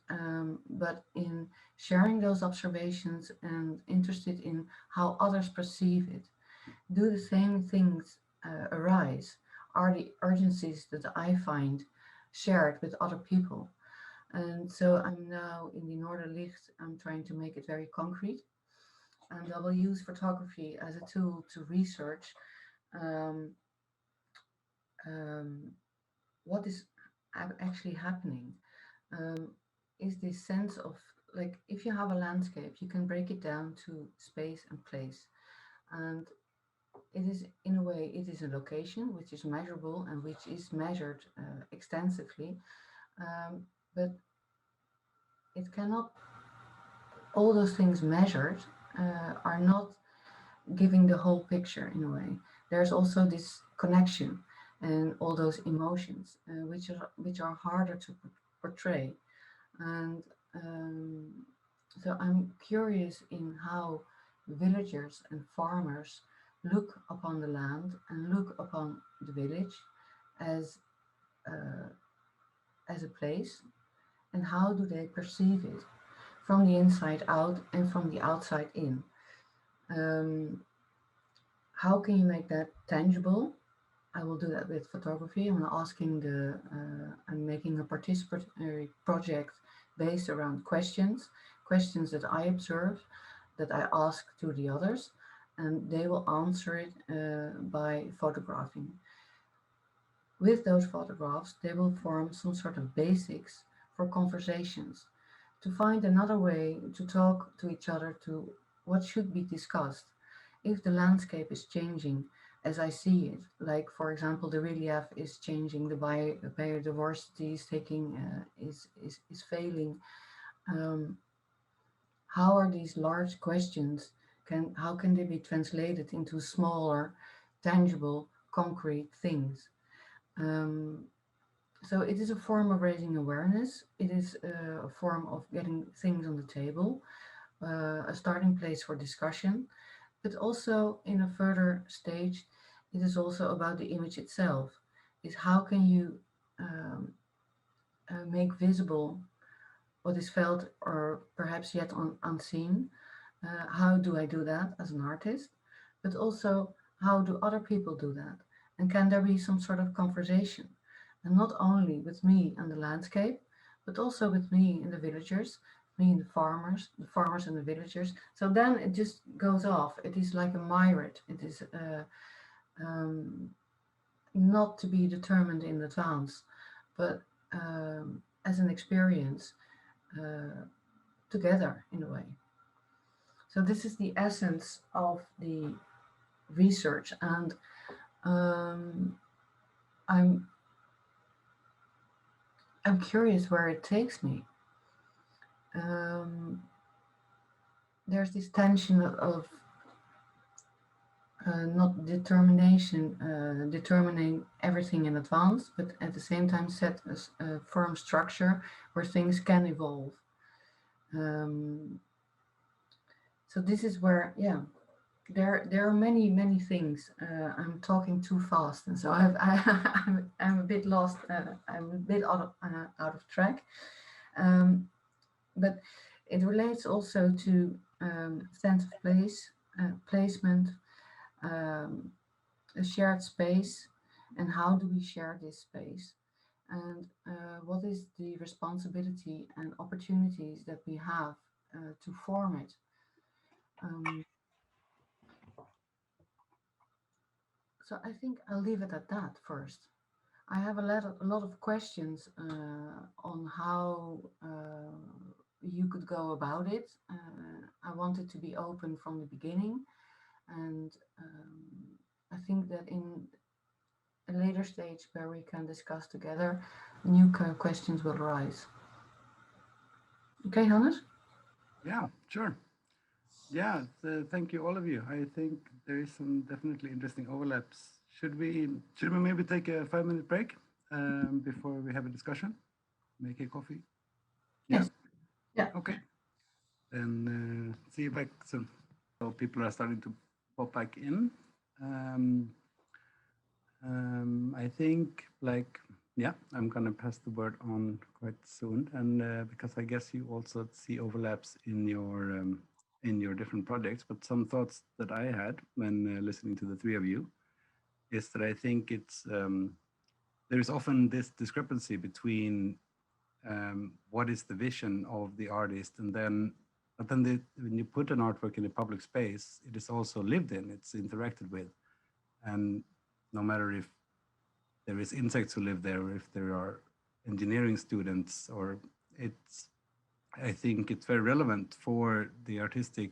but in sharing those observations and interested in how others perceive it. Do the same things arise? Are the urgencies that I find shared with other people? And so I'm now in the Noorderlicht, I'm trying to make it very concrete. And I will use photography as a tool to research what is actually happening. Is this sense of, like, if you have a landscape, you can break it down to space and place. And it is, in a way, it is a location which is measurable and which is measured extensively, but it cannot, all those things measured are not giving the whole picture in a way. There's also this connection and all those emotions, which are harder to portray. And so I'm curious in how villagers and farmers look upon the land and look upon the village as a place, and how do they perceive it from the inside out and from the outside in. How can you make that tangible? I will do that with photography. I'm making a participatory project based around questions that I observe, that I ask to the others, and they will answer it by photographing. With those photographs, they will form some sort of basics for conversations, to find another way to talk to each other to what should be discussed. If the landscape is changing as I see it, like for example, the relief is changing, the biodiversity is is failing. How are these large questions, how can they be translated into smaller, tangible, concrete things? So it is a form of raising awareness. It is a form of getting things on the table, a starting place for discussion. But also in a further stage, it is also about the image itself. Is how can you make visible what is felt or perhaps yet unseen? How do I do that as an artist? But also, how do other people do that? And can there be some sort of conversation? And not only with me and the landscape, but also with me and the villagers, mean the farmers and the villagers. So then it just goes off. It is like a myriad. It is not to be determined in advance, but as an experience together in a way. So this is the essence of the research, and I'm curious where it takes me. There's this tension of not determining everything in advance, but at the same time set a firm structure where things can evolve. So this is where, yeah, there are many things. I'm talking too fast, and so I'm a bit lost. I'm a bit out of track. But it relates also to sense of place, placement, a shared space, and how do we share this space, and what is the responsibility and opportunities that we have to form it. So I think I'll leave it at that first. I have a lot of questions on how you could go about it. I wanted to be open from the beginning, and I think that in a later stage where we can discuss together, new questions will arise. Okay, Hannes? Yeah, sure. Yeah, thank you, all of you. I think there is some definitely interesting overlaps. Should we maybe take a 5-minute break before we have a discussion? Make a coffee? Yes. Yeah. Okay. Then see you back soon. So people are starting to pop back in. I think I'm gonna pass the word on quite soon, and because I guess you also see overlaps in your different projects. But some thoughts that I had when listening to the three of you is that I think it's there is often this discrepancy between what is the vision of the artist, and then when you put an artwork in a public space, it is also lived in, it's interacted with, and no matter if there is insects who live there or if there are engineering students, or I think it's very relevant for the artistic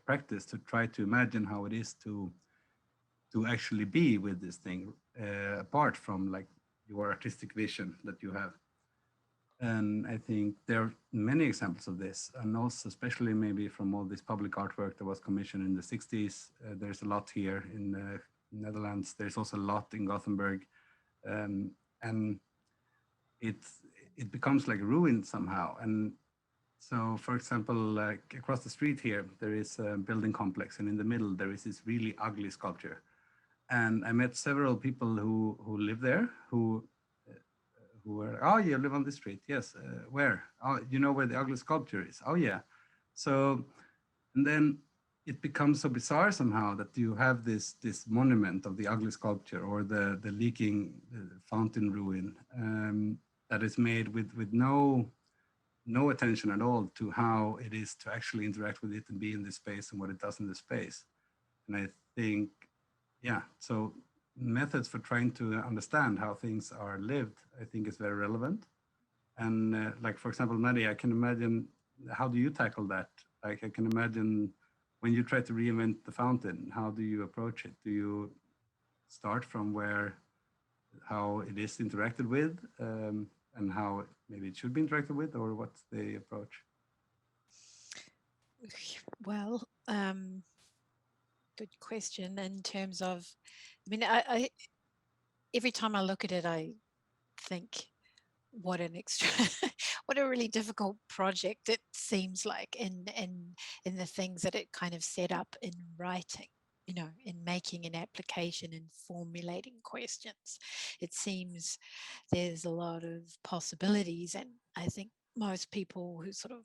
practice to try to imagine how it is to actually be with this thing apart from your artistic vision that you have. And I think there are many examples of this, and also especially maybe from all this public artwork that was commissioned in the 60s. There's a lot here in the Netherlands. There's also a lot in Gothenburg. And it becomes ruined somehow. And so, for example, across the street here, there is a building complex, and in the middle there is this really ugly sculpture. And I met several people who live there who were, oh, you live on this street? Yes. Where? Oh, you know where the ugly sculpture is? Oh, yeah. So, and then it becomes so bizarre somehow that you have this monument of the ugly sculpture, or the leaking fountain ruin that is made with no attention at all to how it is to actually interact with it and be in this space and what it does in the space. And I think, yeah, so methods for trying to understand how things are lived, I think is very relevant. And for example, Maddie, I can imagine, how do you tackle that? I can imagine when you try to reinvent the fountain, how do you approach it? Do you start from how it is interacted with and how maybe it should be interacted with, or what's the approach? Well, good question in terms of, I every time I look at it, I think, what an what a really difficult project it seems like in the things that it kind of set up in writing, in making an application and formulating questions. It seems there's a lot of possibilities, and I think most people who sort of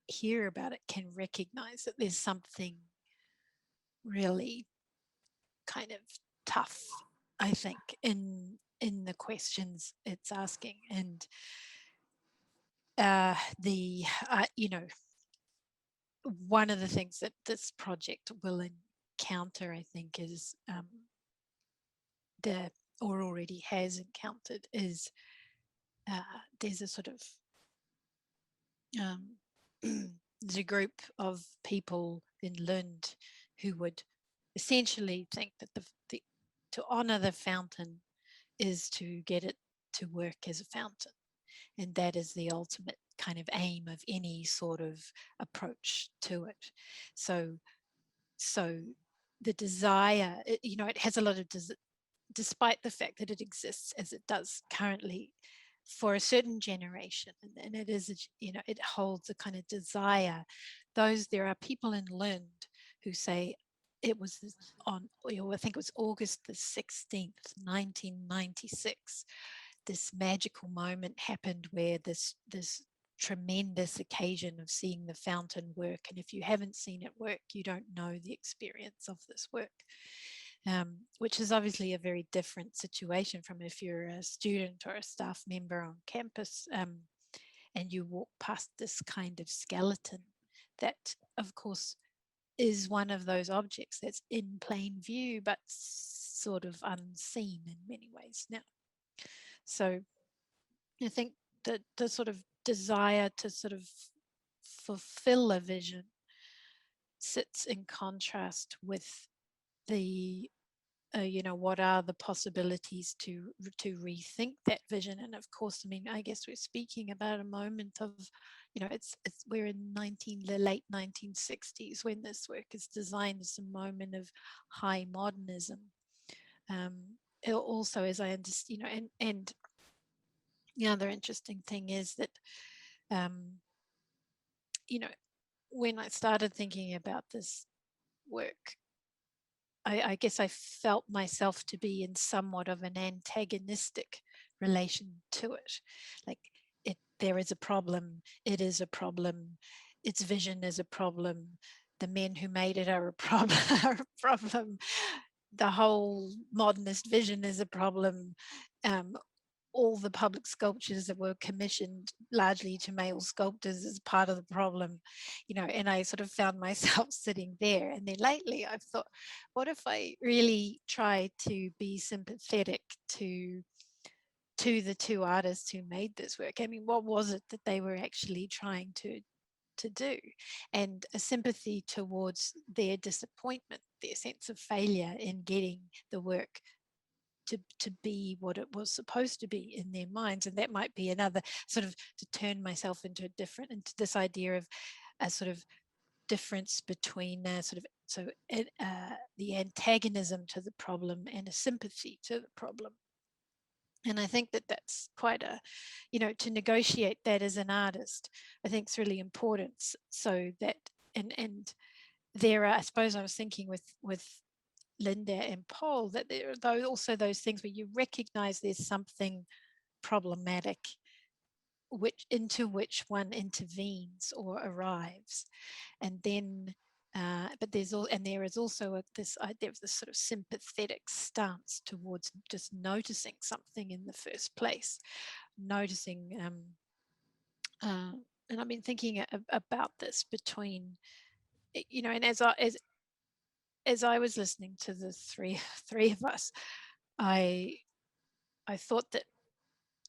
hear about it can recognize that there's something really kind of tough, I think, in the questions it's asking. And one of the things that this project will encounter, I think, is or already has encountered, is there's a sort of there's a group of people in Lund who would essentially think that to honor the fountain is to get it to work as a fountain, and that is the ultimate kind of aim of any sort of approach to it. So the desire, it has a lot of despite the fact that it exists as it does currently for a certain generation, and it is, it holds a kind of desire. There are people in Lund who say it was on, I think it was August the 16th, 1996, this magical moment happened where this tremendous occasion of seeing the fountain work. And if you haven't seen it work, you don't know the experience of this work. Which is obviously a very different situation from if you're a student or a staff member on campus, and you walk past this kind of skeleton that, of course, is one of those objects that's in plain view, but sort of unseen in many ways now. So I think that the sort of desire to sort of fulfill a vision sits in contrast with the what are the possibilities to rethink that vision. And of course, I mean, I guess we're speaking about a moment of, we're in the late 1960s when this work is designed as a moment of high modernism. It also, as I understand, and the other interesting thing is that, when I started thinking about this work, I guess I felt myself to be in somewhat of an antagonistic relation to it. Like, there is a problem, it is a problem, its vision is a problem, the men who made it are a problem, the whole modernist vision is a problem. All the public sculptures that were commissioned largely to male sculptors is part of the problem, and I sort of found myself sitting there. And then lately I've thought, what if I really try to be sympathetic to the two artists who made this work? I mean, what was it that they were actually trying to do? And a sympathy towards their disappointment, their sense of failure in getting the work to be what it was supposed to be in their minds. And that might be another sort of, to turn myself into this idea of a sort of difference between the antagonism to the problem and a sympathy to the problem. And I think that that's quite to negotiate that as an artist, I think it's really important. So that, and there are, I suppose I was thinking with Linde and Pol, that there are also those things where you recognize there's something problematic into which one intervenes or arrives, and then but there is also this idea of this sort of sympathetic stance towards just noticing something in the first place, noticing and I've been thinking about this between, and as I was listening to the three of us, I thought that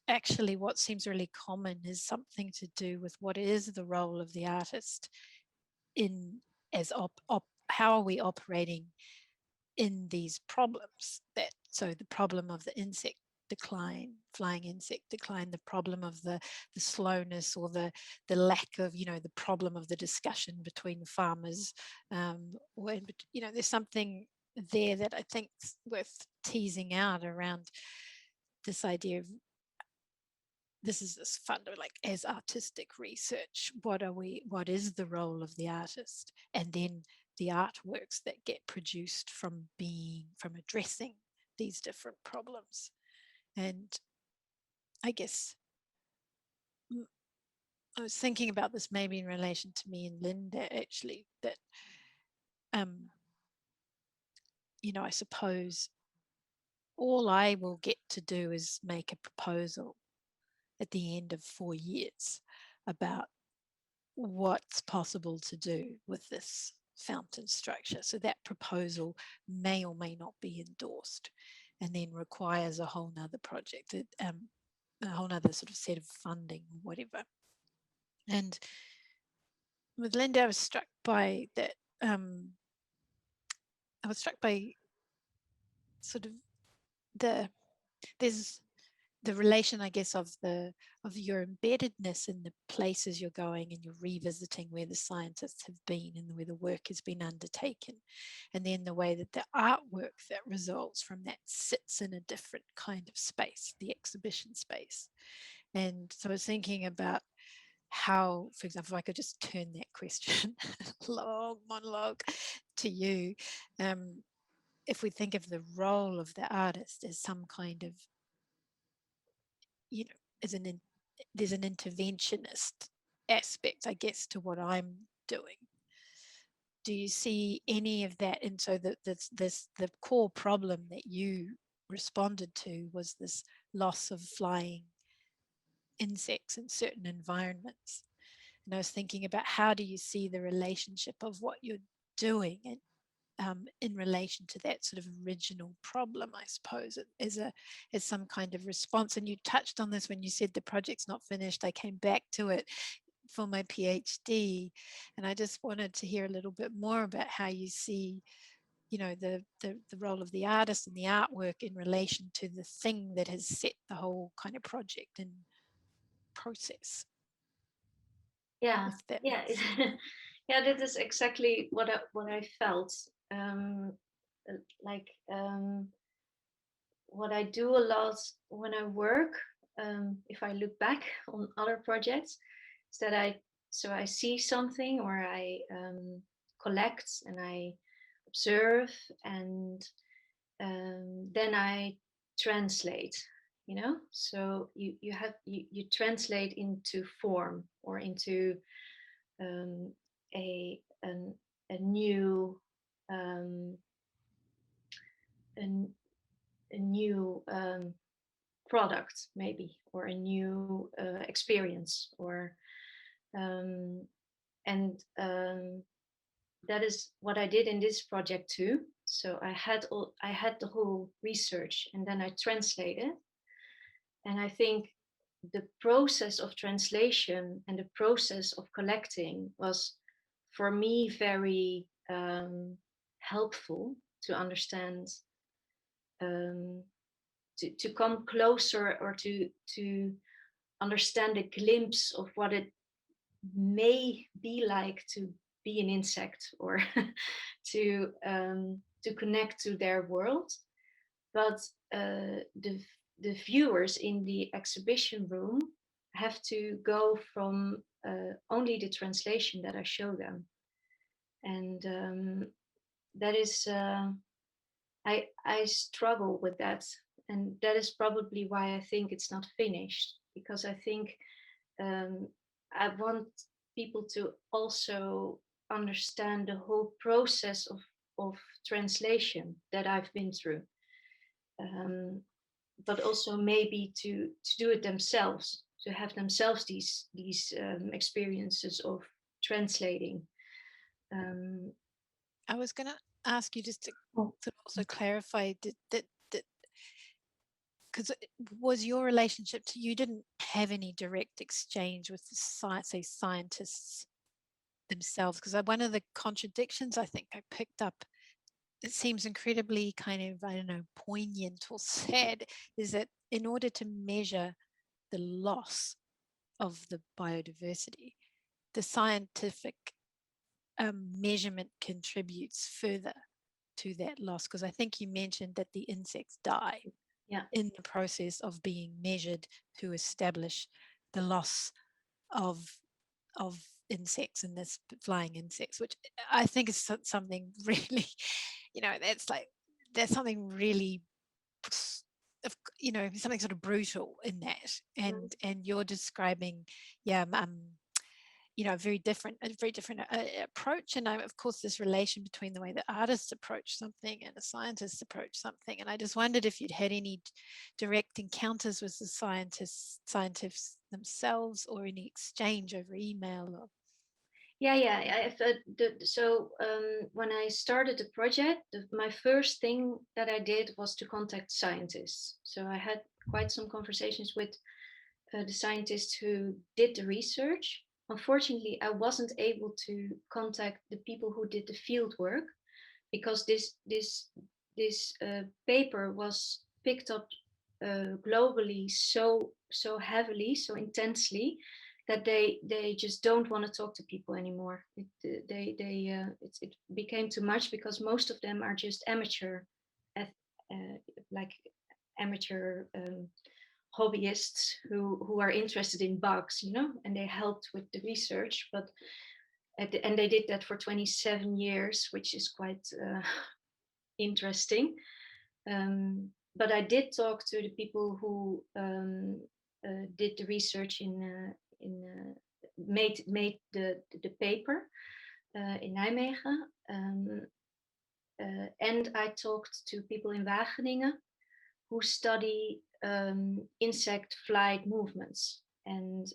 actually what seems really common is something to do with what is the role of the artist how are we operating in these problems. So the problem of the insect decline, flying insect decline, the problem of the slowness or the lack of, the problem of the discussion between farmers, there's something there that I think is worth teasing out around this idea of, this is this fund of, like, as artistic research, what is the role of the artist, and then the artworks that get produced from addressing these different problems. And I guess I was thinking about this maybe in relation to me and Linde, actually, that I suppose all I will get to do is make a proposal at the end of 4 years about what's possible to do with this fountain structure. So that proposal may or may not be endorsed, and then requires a whole nother project, a whole nother sort of set of funding or whatever. And with Linde, I was struck by that. I was struck by sort of there's the relation, I guess, of your embeddedness in the places you're going, and you're revisiting where the scientists have been and where the work has been undertaken, and then the way that the artwork that results from that sits in a different kind of space, the exhibition space. And so I was thinking about how, for example, if I could just turn that question, long monologue, to you, if we think of the role of the artist as some kind of, as there's an interventionist aspect, I guess, to what I'm doing. Do you see any of that? And so the core problem that you responded to was this loss of flying insects in certain environments. And I was thinking about, how do you see the relationship of what you're doing and in relation to that sort of original problem, I suppose, as some kind of response. And you touched on this when you said the project's not finished. I came back to it for my PhD, and I just wanted to hear a little bit more about how you see, the role of the artist and the artwork in relation to the thing that has set the whole kind of project in process. Yeah, yeah, yeah. That is exactly what I felt. What I do a lot when I work, if I look back on other projects, is that I see something, or I collect and I observe, and then I translate. So you translate into form, or into a new a new product, maybe, or a new experience, or that is what I did in this project too. So I had the whole research, and then I translated. And I think the process of translation and the process of collecting was, for me, very helpful to understand, to come closer, or to understand a glimpse of what it may be like to be an insect, or to connect to their world. But the viewers in the exhibition room have to go from only the translation that I show them, and that is I struggle with that, and that is probably why I think it's not finished, because I think I want people to also understand the whole process of translation that I've been through, but also maybe to do it themselves, to have themselves these experiences of translating. I was going to ask you just to also clarify that because was your relationship to, you didn't have any direct exchange with the scientists themselves, because one of the contradictions I think I picked up, it seems incredibly kind of, I don't know, poignant or sad, is that in order to measure the loss of the biodiversity, the scientific measurement contributes further to that loss, because I think you mentioned that the insects die in the process of being measured to establish the loss of insects, and this flying insects, which I think is something really, that's something really, something sort of brutal in that, and you're describing a very different approach. And of course, this relation between the way that artists approach something and the scientists approach something. And I just wondered if you'd had any direct encounters with the scientists themselves, or any exchange over email, or When I started the project, my first thing that I did was to contact scientists. So I had quite some conversations with the scientists who did the research. Unfortunately, I wasn't able to contact the people who did the field work, because this paper was picked up globally so heavily, so intensely, that they just don't want to talk to people anymore. It became too much, because most of them are just amateur, like amateur hobbyists who are interested in bugs, and they helped with the research, but and they did that for 27 years, which is quite interesting. But I did talk to the people who did the research made the paper in Nijmegen, and I talked to people in Wageningen who study insect flight movements, and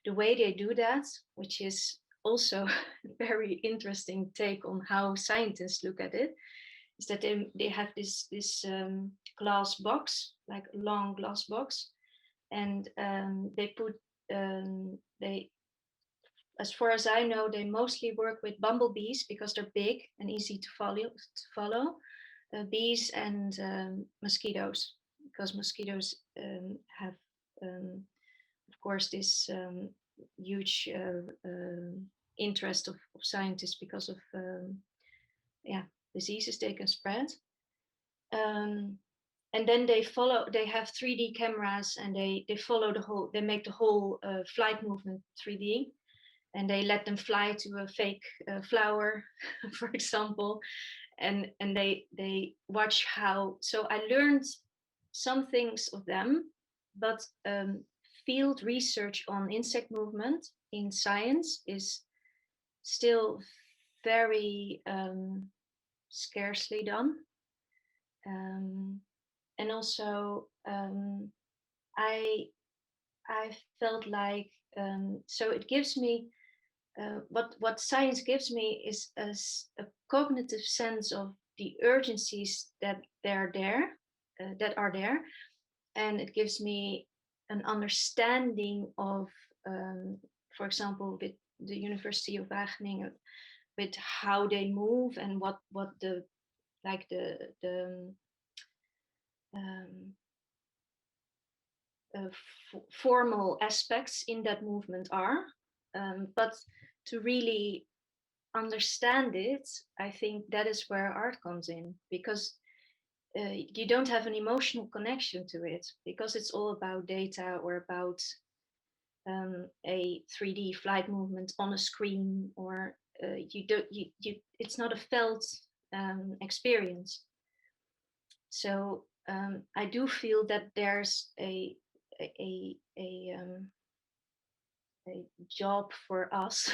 the way they do that, which is also a very interesting take on how scientists look at it, is that they have this glass box, like a long glass box, and they put they, as far as I know, they mostly work with bumblebees because they're big and easy to follow. Bees and mosquitoes, because mosquitoes have, of course, this huge interest of scientists because of diseases they can spread. And then they have 3D cameras, and they follow they make the whole flight movement 3D, and they let them fly to a fake flower, for example, and they watch how. So I learned some things of them, but field research on insect movement in science is still very scarcely done. And also I felt like, so it gives me what science gives me is a cognitive sense of the urgencies that are there, and it gives me an understanding of, for example, with the University of Wageningen, with how they move and what the formal aspects in that movement are, but to really understand it, I think that is where art comes in, because you don't have an emotional connection to it, because it's all about data or about a 3D flight movement on a screen, or it's not a felt experience. So I do feel that there's a job for us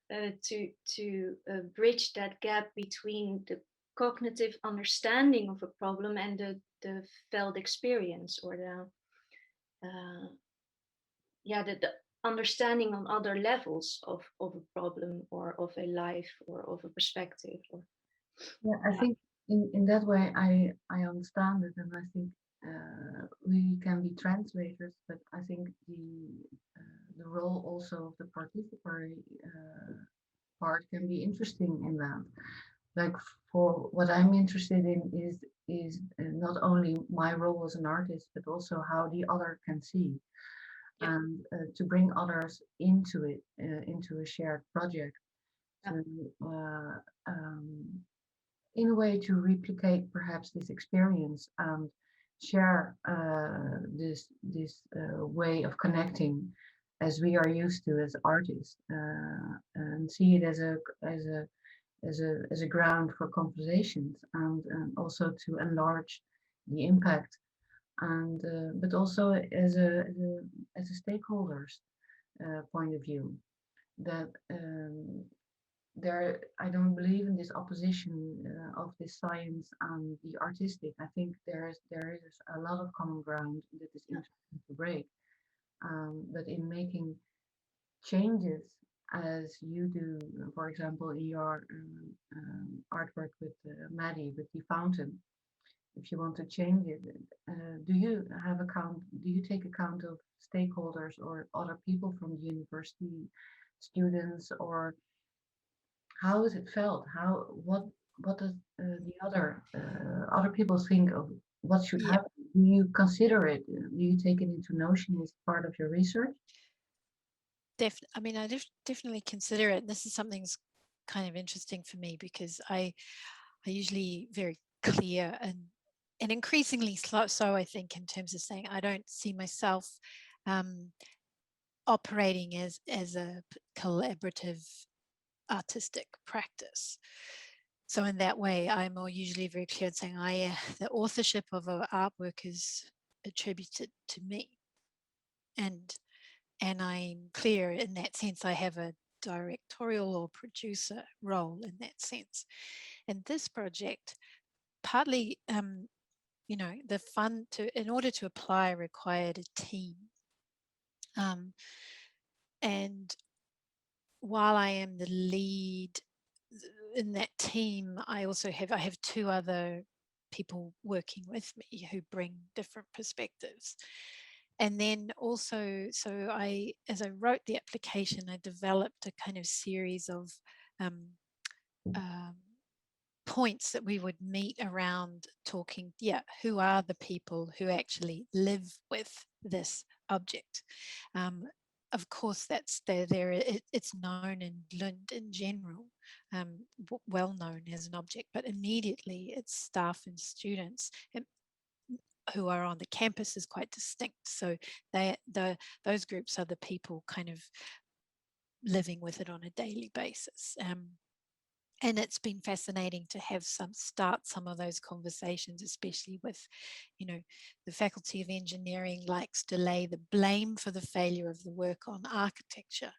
to bridge that gap between the cognitive understanding of a problem and the felt experience, or the understanding on other levels of a problem, or of a life, or of a perspective. I think in that way I understand it, and I think we can be translators, but I think the role also of the participatory part can be interesting in that. Like, for what I'm interested in is not only my role as an artist, but also how the other can see, and to bring others into it, into a shared project, to in a way to replicate perhaps this experience and share this way of connecting as we are used to as artists, and see it as a ground for conversations, and also to enlarge the impact, and but also as a stakeholders point of view, that I don't believe in this opposition of the science and the artistic. I think there is a lot of common ground that is interesting to break, but in making changes as you do, for example, in your artwork with Maddie, with the fountain. If you want to change it, do you take account of stakeholders or other people from the university, students, or how is it felt? What does the other people think of what should Yeah, happen? Do you consider it? Do you take it into notion as part of your research? I mean, I definitely consider it. This is something that's kind of interesting for me because I usually very clear and increasingly so I think, in terms of saying I don't see myself operating as a collaborative artistic practice. So in that way, I'm more usually very clear in saying the authorship of an artwork is attributed to me, and I'm clear in that sense. I have a directorial or producer role in that sense. And this project, partly, the fun in order to apply required a team. And while I am the lead in that team, I have two other people working with me who bring different perspectives. And then also, as I wrote the application, I developed a kind of series of points that we would meet around talking, who are the people who actually live with this object. Of course, that's it's known in Lund in general, well known as an object, but immediately its staff and students who are on the campus is quite distinct. So those groups are the people kind of living with it on a daily basis. And it's been fascinating to have start some of those conversations, especially with, the Faculty of Engineering likes to lay the blame for the failure of the work on architecture,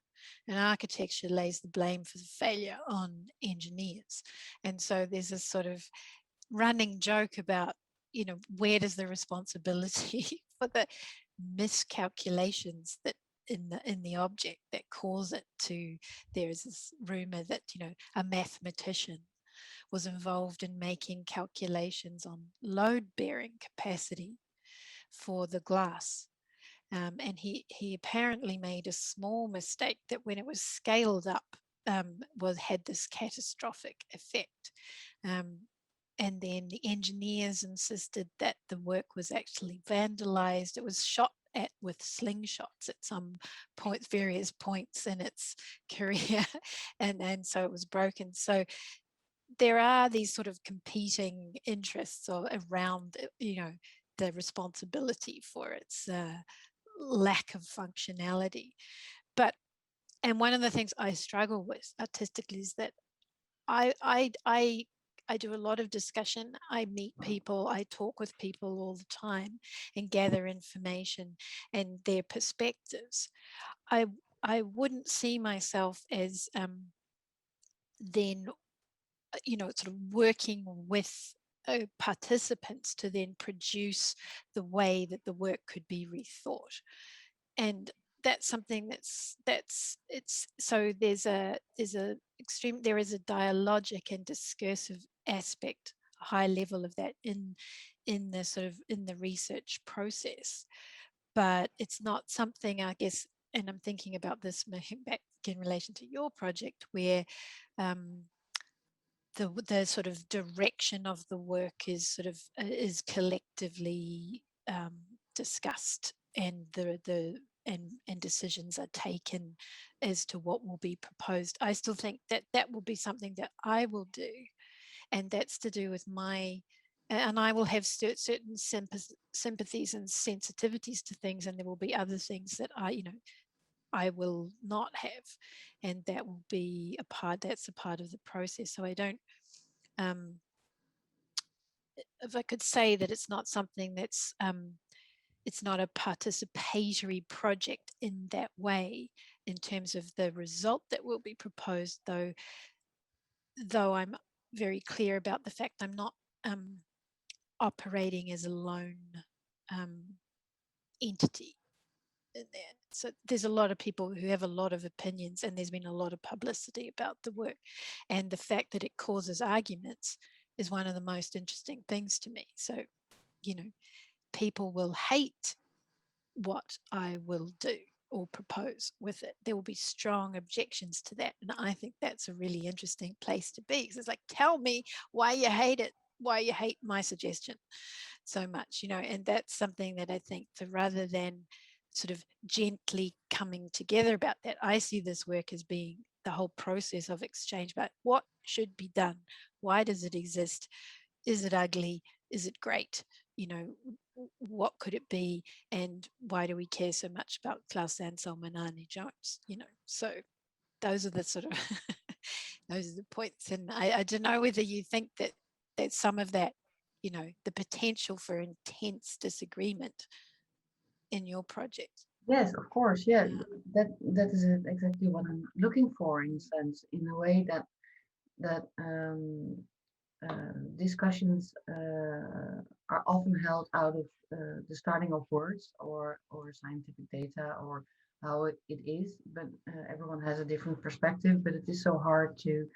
and architecture lays the blame for the failure on engineers. And so there's a sort of running joke about, where does the responsibility for the miscalculations that in the object that cause it to. There's this rumor that a mathematician was involved in making calculations on load bearing capacity for the glass, and he apparently made a small mistake that when it was scaled up had this catastrophic effect. And then the engineers insisted that the work was actually vandalized. It was shot at with slingshots at some various points in its career, and so it was broken. So there are these sort of competing interests around, the responsibility for its lack of functionality. And one of the things I struggle with artistically is that I do a lot of discussion. I meet people, I talk with people all the time and gather information and their perspectives. I wouldn't see myself as then, sort of working with participants to then produce the way that the work could be rethought. And that's something so there is a dialogic and discursive aspect, a high level of that in the research process. But it's not something, I guess, and I'm thinking about this back in relation to your project, where the sort of direction of the work is is collectively discussed, and and decisions are taken as to what will be proposed. I still think that will be something that I will do, and that's to do with and I will have certain sympathies and sensitivities to things, and there will be other things that I will not have, and that will be that's a part of the process. So I don't, if I could say that it's not something that's, it's not a participatory project in that way, in terms of the result that will be proposed, though I'm very clear about the fact I'm not operating as a lone entity. in there. So there's a lot of people who have a lot of opinions, and there's been a lot of publicity about the work. And the fact that it causes arguments is one of the most interesting things to me. So, you know, people will hate what I will do or propose with it. There will be strong objections to that. And I think that's a really interesting place to be, because it's like, tell me why you hate it, why you hate my suggestion so much, you know. And that's something that I think that rather than sort of gently coming together about that, I see this work as being the whole process of exchange about what should be done, why does it exist, is it ugly, is it great, you know, what could it be, and why do we care so much about Klaus Ansel Manani Jones, you know. So those are the sort of those are the points. And I don't know whether you think that some of that, you know, the potential for intense disagreement in your project. Yes, of course. Yeah, that is exactly what I'm looking for, in a sense, in a way that discussions are often held out of the starting of words or scientific data or how it is, but everyone has a different perspective. But it is so hard to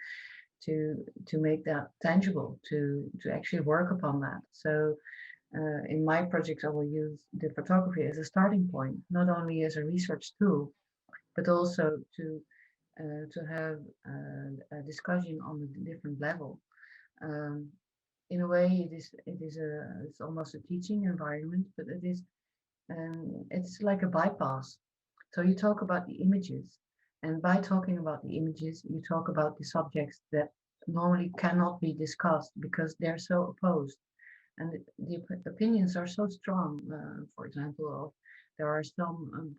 make that tangible, to actually work upon that. So in my projects, I will use the photography as a starting point, not only as a research tool, but also to have a discussion on a different level. In a way, it's almost a teaching environment, but it's like a bypass. So you talk about the images, and by talking about the images, you talk about the subjects that normally cannot be discussed because they're so opposed, and the opinions are so strong. For example, there are some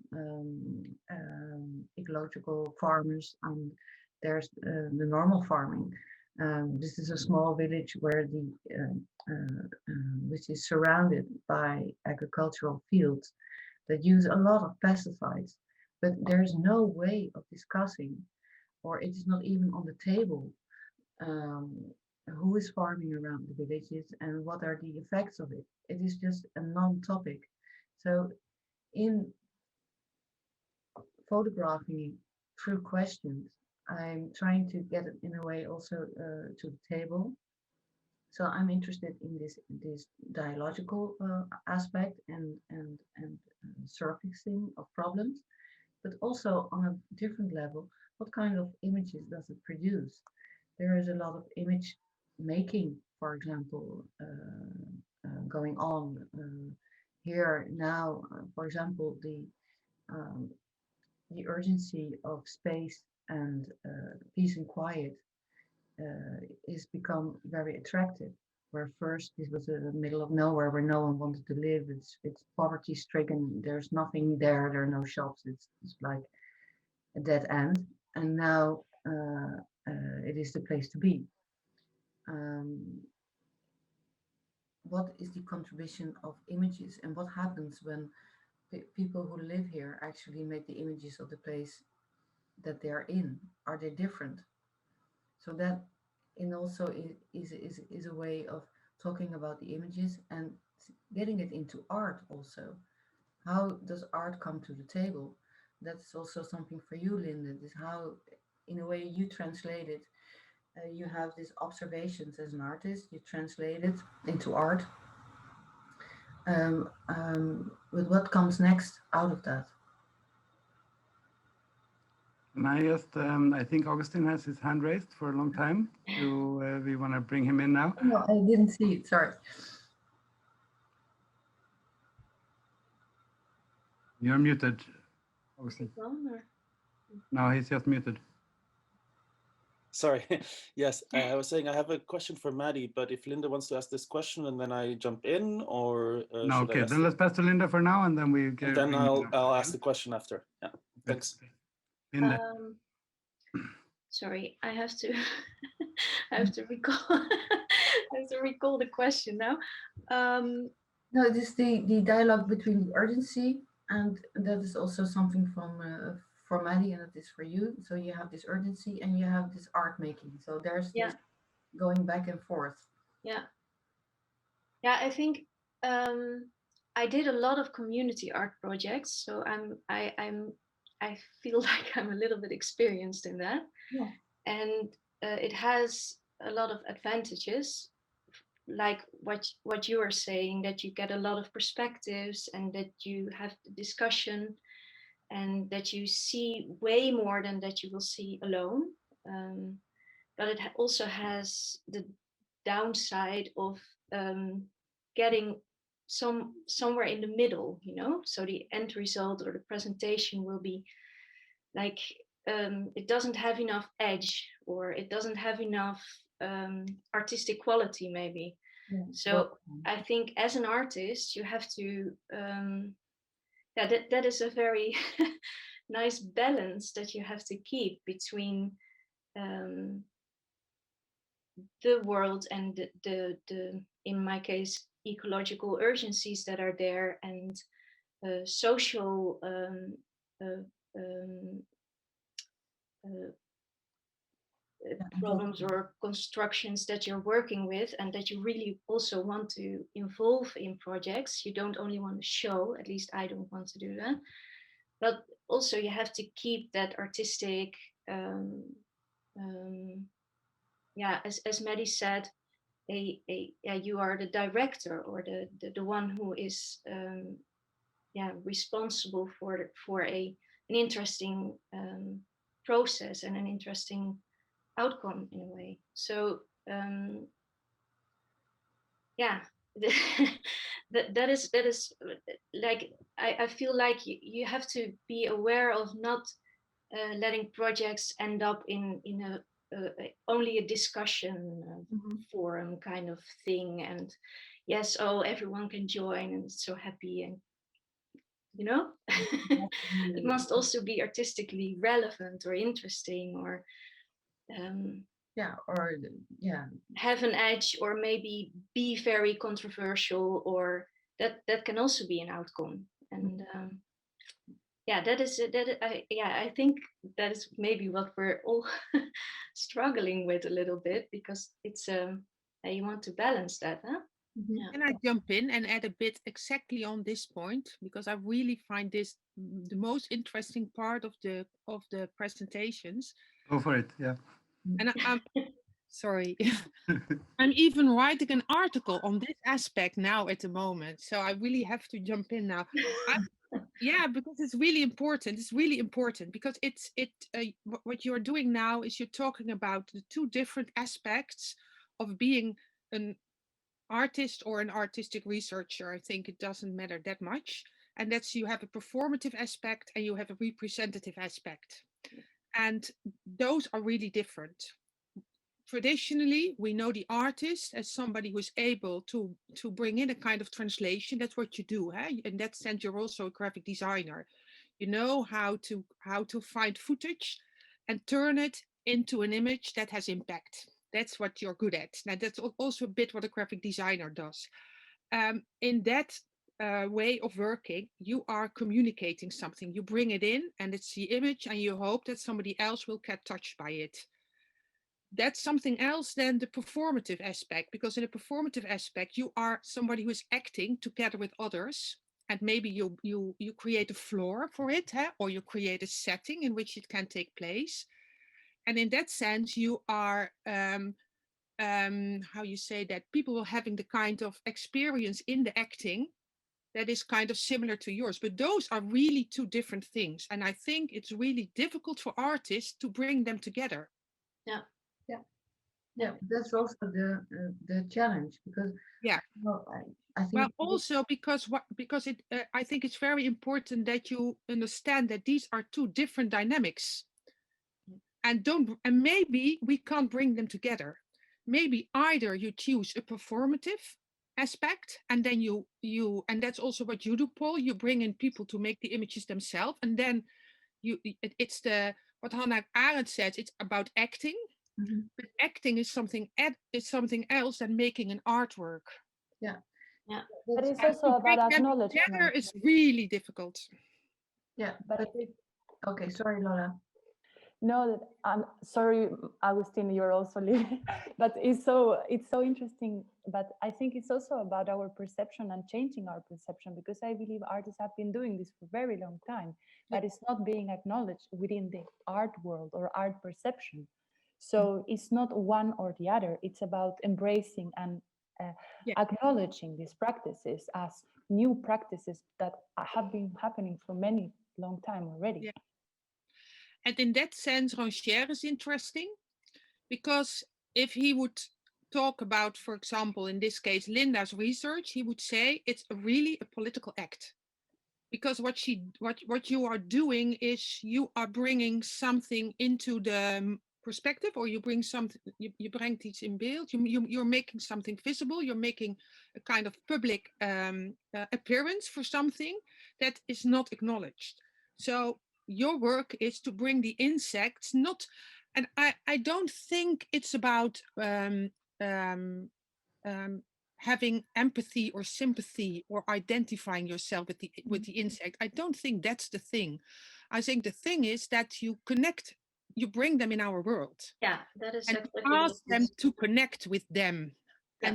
ecological farmers, and there's the normal farming. This is a small village where which is surrounded by agricultural fields that use a lot of pesticides, but there's no way of discussing, or it is not even on the table, who is farming around the villages and what are the effects of it. It is just a non-topic. So in photographing through questions, I'm trying to get it in a way also to the table. So I'm interested in this dialogical aspect and surfacing of problems, but also on a different level, what kind of images does it produce? There is a lot of image making, for example, going on here now. For example, the urgency of space and peace and quiet is become very attractive. Where first this was the middle of nowhere where no one wanted to live. It's poverty stricken. There's nothing there. There are no shops. It's like a dead end. And now it is the place to be. What is the contribution of images, and what happens when people who live here actually make the images of the place that they are in? Are they different? So that also is a way of talking about the images and getting it into art also. How does art come to the table? That's also something for you, Linde, is how, in a way, you translate it. You have these observations as an artist, you translate it into art. With what comes next out of that? And I think Augustine has his hand raised for a long time. Do we want to bring him in now? No, I didn't see it, sorry. You're muted, Augustine. No, he's just muted. Sorry. Yes, I was saying I have a question for Maddie, but if Linde wants to ask this question and then I jump in, or no, okay, then let's pass to Linde for now, and then we get. And then I'll ask the question after. Yeah, thanks. Linde. Sorry, I have to I have to recall I have to recall the question now. No, it is the dialogue between the urgency, and that is also something from for Maddie, and it is for you. So you have this urgency and you have this art making. So there's this going back and forth. Yeah. Yeah, I think I did a lot of community art projects, so I feel like I'm a little bit experienced in that. Yeah. And it has a lot of advantages, like what you are saying, that you get a lot of perspectives and that you have the discussion and that you see way more than that you will see alone. But it also has the downside of getting somewhere in the middle, you know, so the end result or the presentation will be like it doesn't have enough edge, or it doesn't have enough artistic quality maybe. Yeah. So I think as an artist you have to yeah, that is a very nice balance that you have to keep between the world and the in my case ecological urgencies that are there, and social uh, um, problems or constructions that you're working with, and that you really also want to involve in projects. You don't only want to show, at least I don't want to do that, but also you have to keep that artistic yeah, as Maddie said, yeah, you are the director or the one who is yeah, responsible for an interesting process and an interesting outcome in a way. So yeah, that is like I feel like you have to be aware of not letting projects end up in a only a discussion forum kind of thing, and yes, oh, everyone can join and it's so happy, and you know, it must also be artistically relevant or interesting, or yeah, or yeah, have an edge, or maybe be very controversial, or that can also be an outcome. And yeah, that is I think that is maybe what we're all struggling with a little bit, because it's you want to balance that, huh? Yeah. Can I jump in and add a bit exactly on this point, because I really find this the most interesting part of the presentations. Go for it. Yeah. And I'm sorry, I'm even writing an article on this aspect now at the moment, so I really have to jump in now. Yeah, because it's really important. It's really important because what you're doing now is you're talking about the two different aspects of being an artist or an artistic researcher. I think it doesn't matter that much. And that's, you have a performative aspect and you have a representative aspect. And those are really different. Traditionally, we know the artist as somebody who's able to bring in a kind of translation. That's what you do. Eh? In that sense, you're also a graphic designer. You know how to find footage and turn it into an image that has impact. That's what you're good at. Now, that's also a bit what a graphic designer does. In that way of working, you are communicating something. You bring it in and it's the image and you hope that somebody else will get touched by it. That's something else than the performative aspect, because in a performative aspect, you are somebody who is acting together with others. And maybe you create a floor for it, or you create a setting in which it can take place. And in that sense, you are, how you say that, people are having the kind of experience in the acting that is kind of similar to yours. But those are really two different things. And I think it's really difficult for artists to bring them together. Yeah. Yeah, that's also the challenge, because yeah, well, I think well, also because I think it's very important that you understand that these are two different dynamics, and maybe we can't bring them together. Maybe either you choose a performative aspect, and then and that's also what you do, Paul. You bring in people to make the images themselves, and then it's what Hannah Arendt says. It's about acting. But acting is something else than making an artwork. Yeah. But it's also about acknowledgement. Together is really difficult. Yeah, but okay, sorry, Lola. No, I'm sorry, Agustin, you're also leaving, but it's so interesting. But I think it's also about our perception and changing our perception, because I believe artists have been doing this for a very long time, but it's not being acknowledged within the art world or art perception. So it's not one or the other. It's about embracing and acknowledging these practices as new practices that have been happening for many long time already. Yeah. And in that sense, Ronchier is interesting, because if he would talk about, for example, in this case, Linda's research, he would say it's really a political act. Because what you are doing is you are bringing something into the perspective, or you bring something, you bring iets in beeld, you're making something visible, you're making a kind of public appearance for something that is not acknowledged. So your work is to bring the insects, not, and I don't think it's about having empathy or sympathy or identifying yourself with the insect. I don't think that's the thing. I think the thing is that you connect, you bring them in our world. Yeah, that is and exactly ask them to connect with them. Yeah.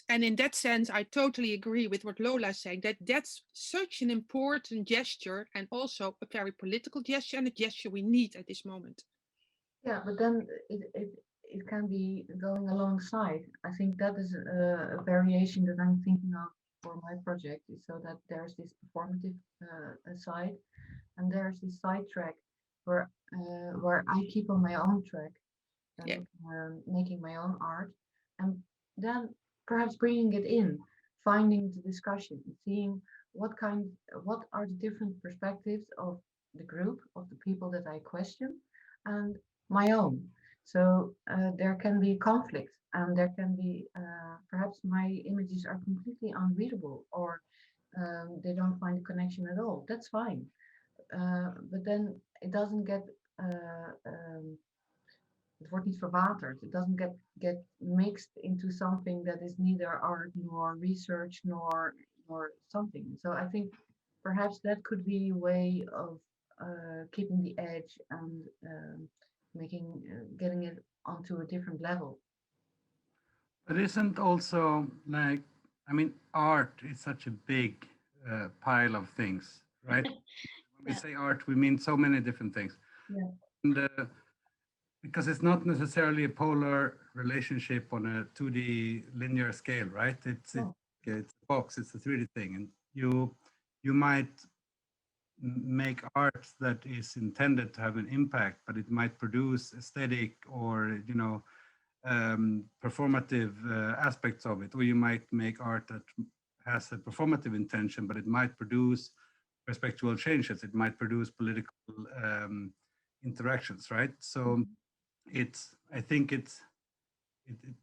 And in that sense, I totally agree with what Lola is saying, that that's such an important gesture, and also a very political gesture, and a gesture we need at this moment. Yeah, but then it can be going alongside. I think that is a variation that I'm thinking of for my project, is so that there's this performative side, and there's this side track where I keep on my own track and making my own art, and then perhaps bringing it in, finding the discussion, seeing what are the different perspectives of the group, of the people that I question, and my own. So there can be conflict, and there can be perhaps my images are completely unreadable, or they don't find a connection at all. That's fine, but then it doesn't get het wordt niet verwaterd. It doesn't get mixed into something that is neither art nor research nor something. So I think perhaps that could be a way of keeping the edge and getting it onto a different level. But isn't also like, I mean, art is such a big pile of things, right? When we say art, we mean so many different things. Yeah. And because it's not necessarily a polar relationship on a 2D linear scale, right? It's a box, it's a 3D thing, and you might make art that is intended to have an impact, but it might produce aesthetic or performative aspects of it, or you might make art that has a performative intention, but it might produce perspectual changes, it might produce political interactions, right? So I think it's two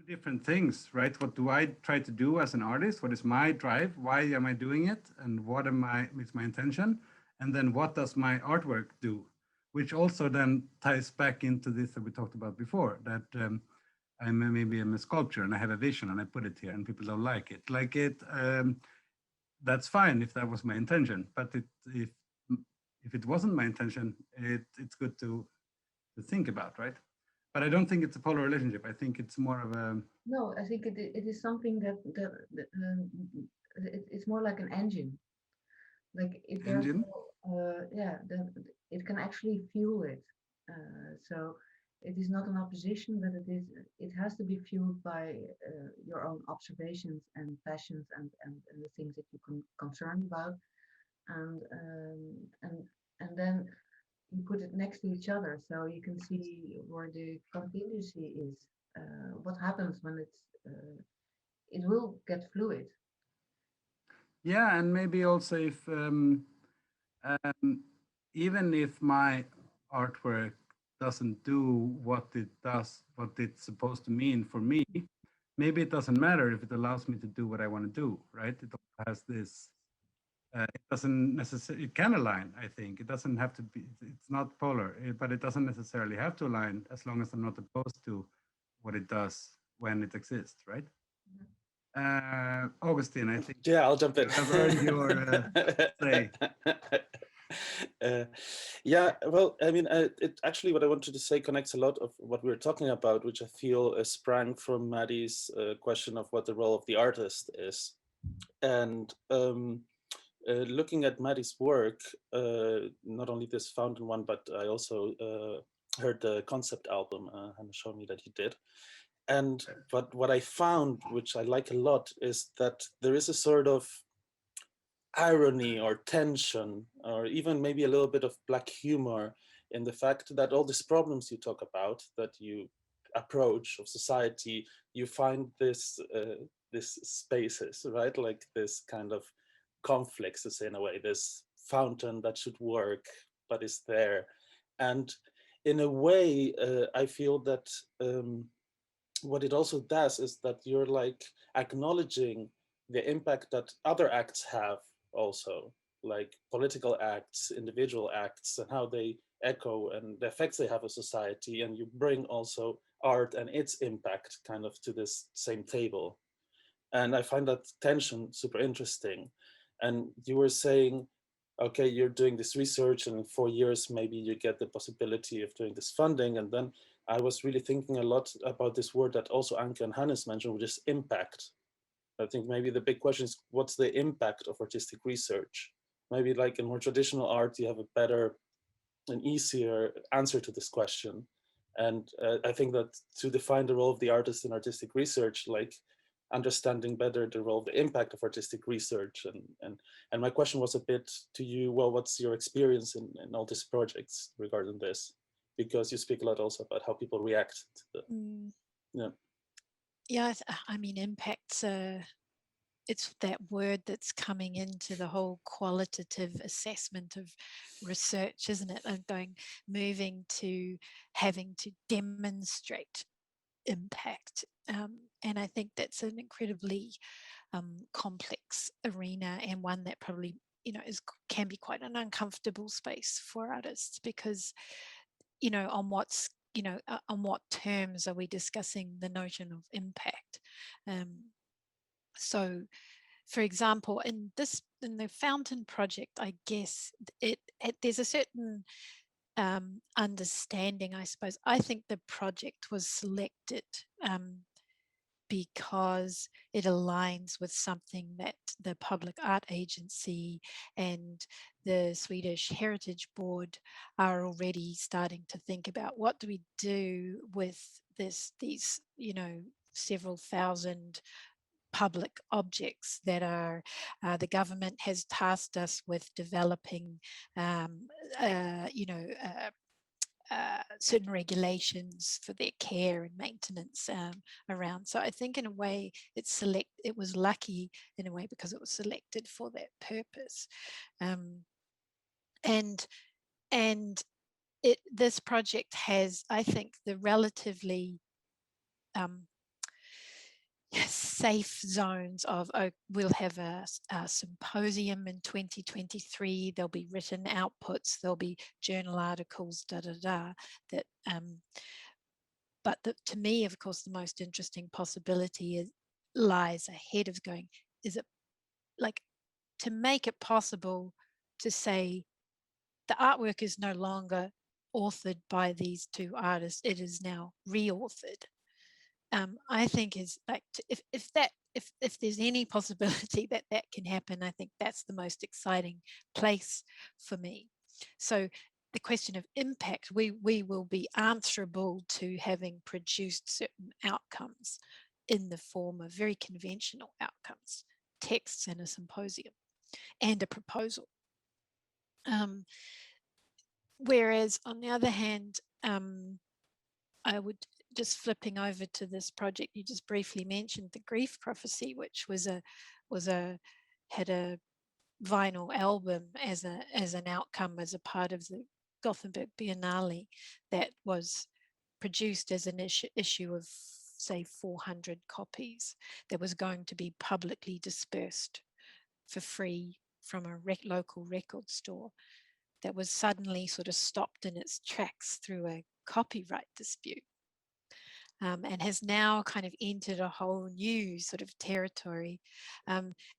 different things, right? What do I try to do as an artist? What is my drive? Why am I doing it? And what is my intention? And then what does my artwork do? Which also then ties back into this that we talked about before, that maybe I'm a sculptor and I have a vision and I put it here and people don't like it. That's fine if that was my intention, but if it wasn't my intention, it's good to think about, right? But I don't think it's a polar relationship. I think it's more of a... No, I think it is something that it's more like an engine. Like if there's it can actually fuel it. So it is not an opposition, but it has to be fueled by your own observations and passions and the things that you're concerned about, and then you put it next to each other, so you can see where the contingency is. What happens when it will get fluid. Yeah, and maybe also if even if my artwork doesn't do what it's supposed to mean for me, maybe it doesn't matter if it allows me to do what I want to do, right? It has this, it doesn't necessarily, it can align, I think. It doesn't have to be, it's not polar, but it doesn't necessarily have to align as long as I'm not opposed to what it does when it exists, right? Augustine, I think. Yeah, I'll jump in. I've earned your say. Yeah, well, I mean, it actually, what I wanted to say connects a lot of what we were talking about, which I feel sprang from Maddie's question of what the role of the artist is. And looking at Maddie's work, not only this fountain one, but I also heard the concept album, Hannes showed me that he did. And but what I found, which I like a lot, is that there is a sort of irony or tension, or even maybe a little bit of black humor in the fact that all these problems you talk about, that you approach of society, you find this spaces, right? Like this kind of conflicts in a way, this fountain that should work, but is there. And in a way, I feel that what it also does is that you're like acknowledging the impact that other acts have also, like political acts, individual acts, and how they echo and the effects they have on society. And you bring also art and its impact kind of to this same table. And I find that tension super interesting. And you were saying, okay, you're doing this research and in 4 years, maybe you get the possibility of doing this funding. And then I was really thinking a lot about this word that also Anke and Hannes mentioned, which is impact. I think maybe the big question is, what's the impact of artistic research? Maybe like in more traditional art, you have a better and easier answer to this question. And I think that to define the role of the artist in artistic research, like understanding better the role, the impact of artistic research. And my question was a bit to you, well, what's your experience in all these projects regarding this? Because you speak a lot also about how people react to the, yeah. Yeah, I mean, impact's it's that word that's coming into the whole qualitative assessment of research, isn't it? And moving to having to demonstrate impact. And I think that's an incredibly complex arena, and one that probably, can be quite an uncomfortable space for artists, because, on what terms are we discussing the notion of impact? So, for example, in the fountain project, I guess there's a certain understanding, I suppose. I think the project was selected because it aligns with something that the Public Art Agency and the Swedish Heritage Board are already starting to think about. What do we do with these, several thousand public objects that are, the government has tasked us with developing, certain regulations for their care and maintenance around. So I think in a way it was lucky in a way because it was selected for that purpose. This project has, I think, the relatively safe zones of, we'll have a symposium in 2023, there'll be written outputs, there'll be journal articles, that but to me, of course, the most interesting possibility lies ahead of going, is it like to make it possible to say the artwork is no longer authored by these two artists, it is now re-authored. I think is like, if there's any possibility that can happen, I think that's the most exciting place for me. So the question of impact, we will be answerable to having produced certain outcomes in the form of very conventional outcomes, texts and a symposium and a proposal. Whereas on the other hand, I would, just flipping over to this project you just briefly mentioned, the Grief Prophesy, which had a vinyl album as an outcome, as a part of the Gothenburg Biennale, that was produced as an issue of, say, 400 copies, that was going to be publicly dispersed for free from a local record store, that was suddenly sort of stopped in its tracks through a copyright dispute. and has now kind of entered a whole new sort of territory.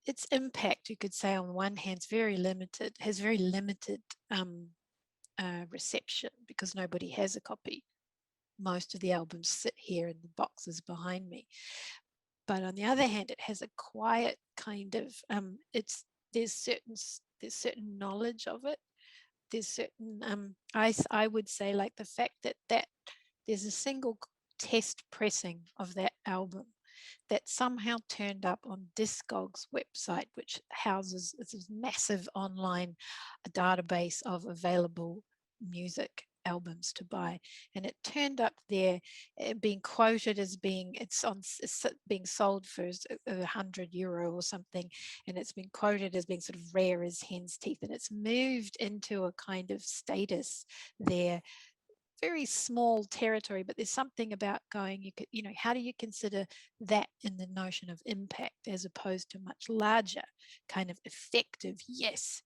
Its impact, you could say, on one hand, is very limited, has very limited reception because nobody has a copy. Most of the albums sit here in the boxes behind me. But on the other hand, it has a quiet kind of, there's certain knowledge of it. There's certain, I would say, like the fact that there's a single test pressing of that album that somehow turned up on Discog's website, which houses this massive online database of available music albums to buy, and it turned up there being quoted as being it's being sold for €100 or something, and it's been quoted as being sort of rare as hen's teeth, and it's moved into a kind of status there, very small territory, but there's something about going, how do you consider that in the notion of impact as opposed to much larger kind of effective? Yes,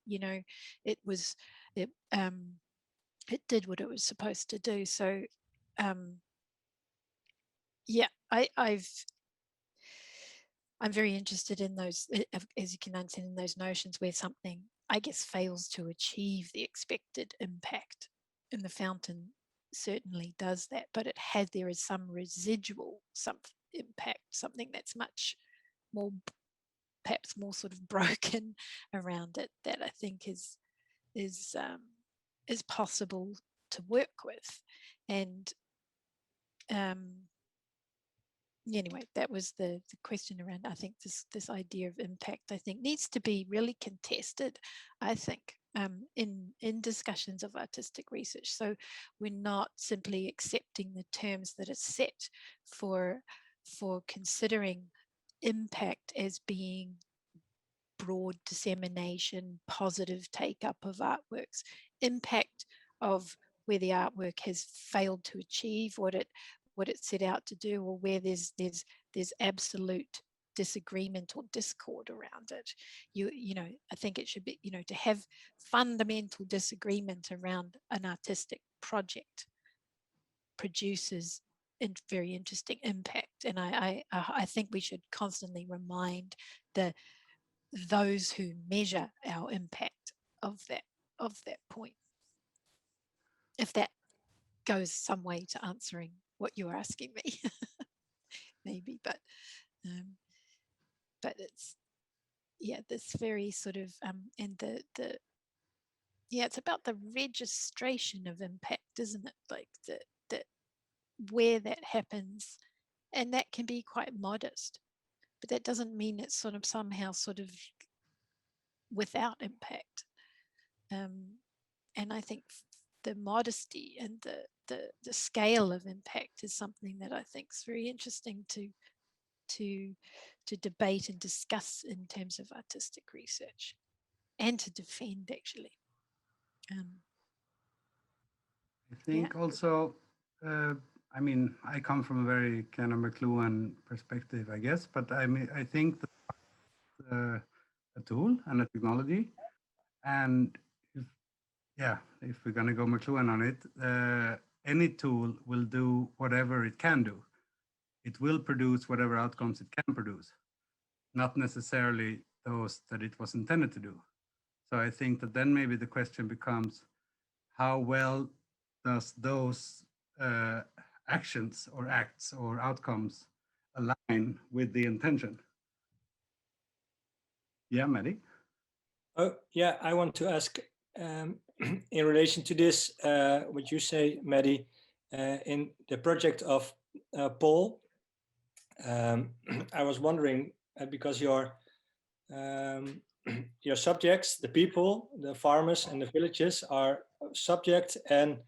it did what it was supposed to do. So yeah, I'm very interested in those, as you can understand, in those notions where something, I guess, fails to achieve the expected impact. And the fountain certainly does that, but there is some residual, some impact, something that's much more, perhaps more sort of broken around it, that I think is possible to work with. And anyway, that was the question around, I think this idea of impact, I think, needs to be really contested, I think, in discussions of artistic research. So we're not simply accepting the terms that are set for considering impact as being broad dissemination, positive take-up of artworks, impact of where the artwork has failed to achieve what it set out to do, or where there's absolute disagreement or discord around it. I think it should be, to have fundamental disagreement around an artistic project produces very interesting impact. And I think we should constantly remind those who measure our impact of that point, if that goes some way to answering what you're asking me. Maybe, but it's, yeah, this very sort of and it's about the registration of impact, isn't it? Like the where that happens, and that can be quite modest, but that doesn't mean it's sort of somehow sort of without impact. And I think the modesty and the scale of impact is something that I think is very interesting to debate and discuss in terms of artistic research, and to defend, actually. I think also, I mean, I come from a very kind of McLuhan perspective, I guess, but I think that a tool and a technology, and if we're going to go McLuhan on it, any tool will do whatever it can do. It will produce whatever outcomes it can produce, not necessarily those that it was intended to do. So I think that then maybe the question becomes, how well does those actions or acts or outcomes align with the intention? Yeah, Maddie? Oh, yeah, I want to ask, in relation to this, what you say, Maddie, in the project of Pol, I was wondering, because your subjects, the people, the farmers and the villages, are subject and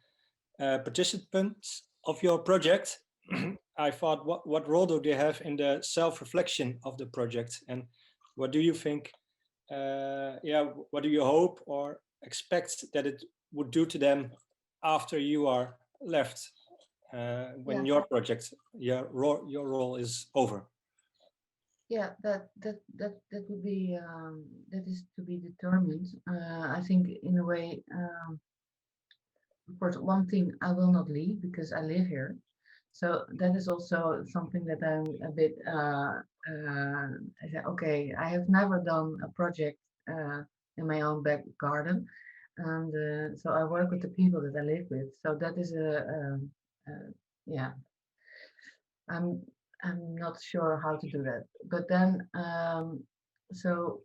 participants of your project. I thought, what role do they have in the self-reflection of the project, and what do you think? What do you hope or expect that it would do to them after you are left, when your project, your role is over? Yeah, that would be that is to be determined. I think in a way, of course, one thing I will not leave because I live here. So that is also something that I'm a bit, I say, okay, I have never done a project in my own back garden. And so I work with the people that I live with. So that is yeah, I'm I'm not sure how to do that. But then, so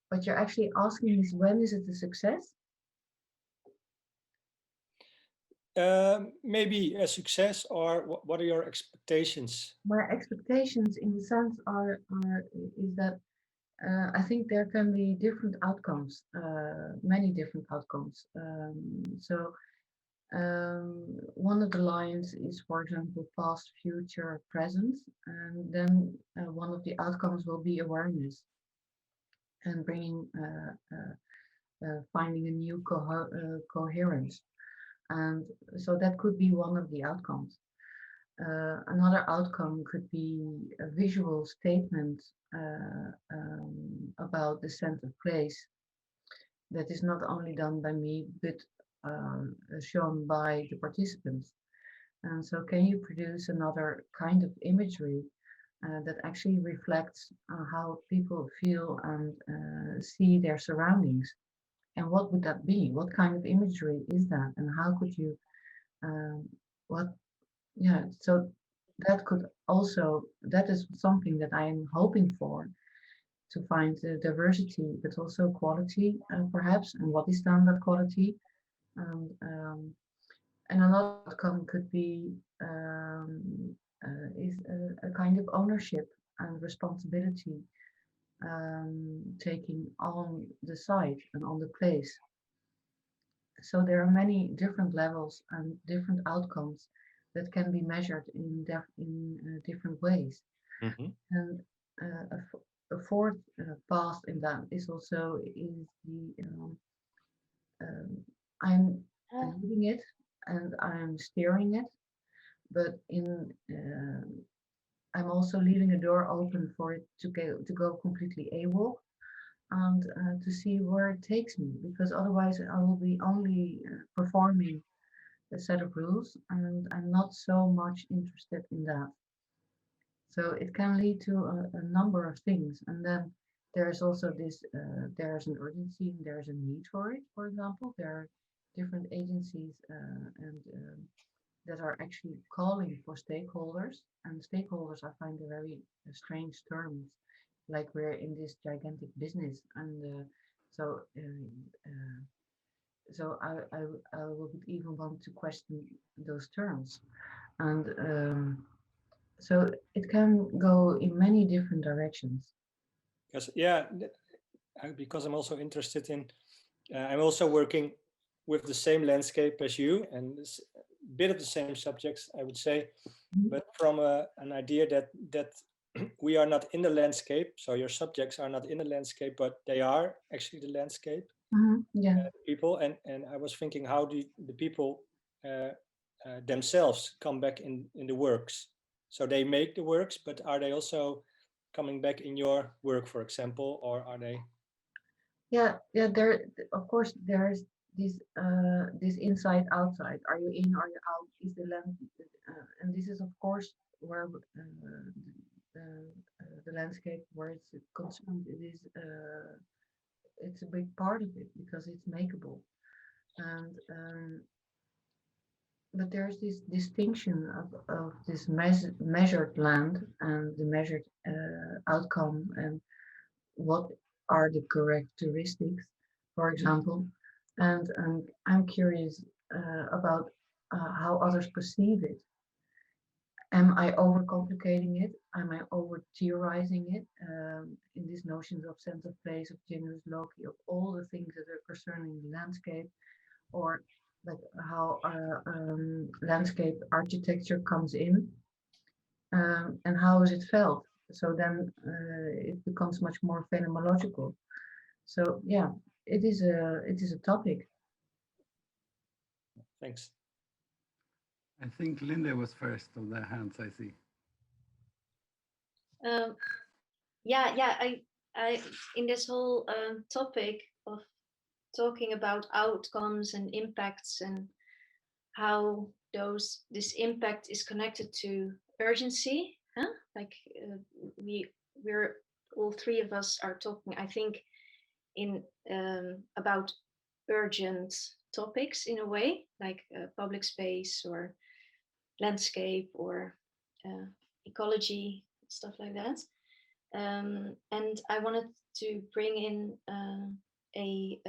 what you're actually asking is, when is it a success? Maybe a success, or what are your expectations? My expectations, in the sense, are is that I think there can be different outcomes, many different outcomes. One of the lines is, for example, past, future, present, and then one of the outcomes will be awareness and bringing, finding a new coherence. And so that could be one of the outcomes. Another outcome could be a visual statement about the sense of place that is not only done by me, but shown by the participants. And so can you produce another kind of imagery that actually reflects how people feel and see their surroundings? And what would that be? What kind of imagery is that? And how could you, what, yeah, so that could also, that is something that I'm hoping for, to find diversity, but also quality, perhaps, and what is then that quality? And another outcome could be is a kind of ownership and responsibility, taking on the site and on the place. So there are many different levels and different outcomes that can be measured in different ways. Mhm. And a fourth path in that is also is the I'm leading it and I'm steering it, but I'm also leaving a door open for it to go completely AWOL, and to see where it takes me, because otherwise I will be only performing a set of rules, and I'm not so much interested in that. So it can lead to a number of things, and then there's also this, there's an urgency and there's a need for it. For example, there are different agencies and that are actually calling for stakeholders, and stakeholders I find a very strange term, like we're in this gigantic business, and so so I would even want to question those terms, and so it can go in many different directions. Because yeah, because I'm also interested in, I'm also working with the same landscape as you, and a bit of the same subjects, I would say, but from an idea that we are not in the landscape. So your subjects are not in the landscape, but they are actually the landscape. Yeah. People, and I was thinking, how do the people themselves come back in the works? So they make the works, but are they also coming back in your work, for example, or are they? Yeah, there, of course, there's this inside outside. Are you in, are you out? Is the land, and this is of course where the landscape where it's concerned. It's a big part of it because it's makeable, and but there's this distinction of this measured land and the measured outcome, and what are the characteristics, for example. And I'm curious about how others perceive it. Am I overcomplicating it? Am I over theorizing it in these notions of sense of place, of generous loci, of all the things that are concerning the landscape, or like how landscape architecture comes in, and how is it felt? So then it becomes much more phenomenological. So yeah, it is a topic. Thanks. I think Linde was first of the hands I see. Yeah. I in this whole topic of talking about outcomes and impacts and how this impact is connected to urgency. Huh? Like we're all three of us are talking, I think, in about urgent topics in a way, like public space or landscape or ecology, stuff like that. And I wanted to bring in a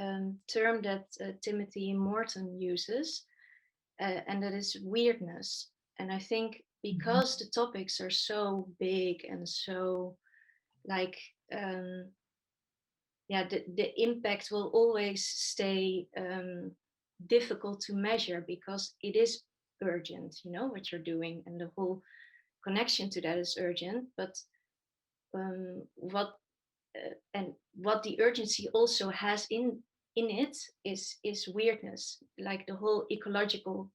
term that Timothy Morton uses, and that is weirdness. And I think because the topics are so big and so like, yeah, the impact will always stay difficult to measure because it is urgent, you know, what you're doing, and the whole connection to that is urgent. But what the urgency also has in it is weirdness, like the whole ecological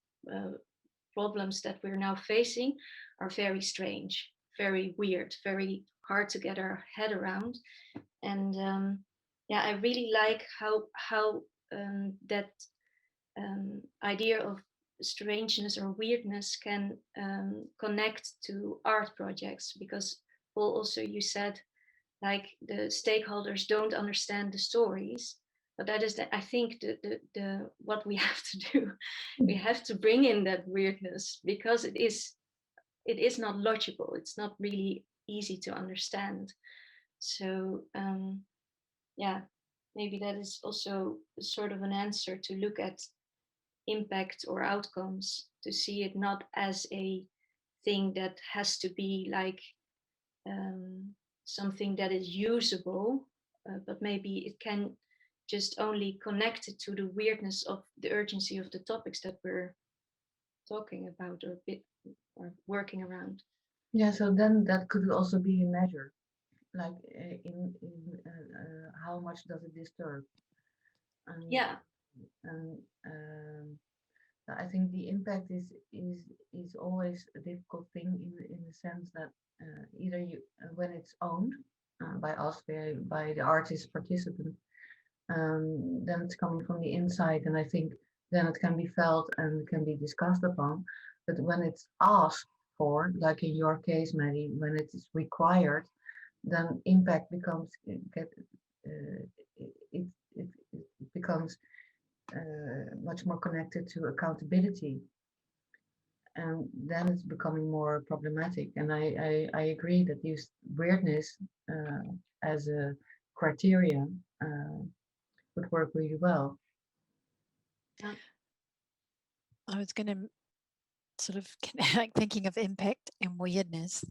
problems that we're now facing are very strange, very weird, very hard to get our head around. And yeah, I really like how that idea of strangeness or weirdness can connect to art projects, because Paul, also you said like the stakeholders don't understand the stories, but that is I think the what we have to do. We have to bring in that weirdness because it is not logical. It's not really easy to understand. So yeah, maybe that is also sort of an answer to look at impact or outcomes, to see it not as a thing that has to be like something that is usable, but maybe it can just only connect it to the weirdness of the urgency of the topics that we're talking about or working around. Yeah, so then that could also be a measure, like in how much does it disturb? Yeah. And I think the impact is always a difficult thing in the sense that either you when it's owned by us, by the artist participant, then it's coming from the inside, and I think then it can be felt and can be discussed upon. But when it's asked for, like in your case, Maddie, when it is required, then impact becomes it becomes much more connected to accountability, and then it's becoming more problematic. And I agree that use weirdness as a criteria would work really well. I was going to sort of like thinking of impact and weirdness,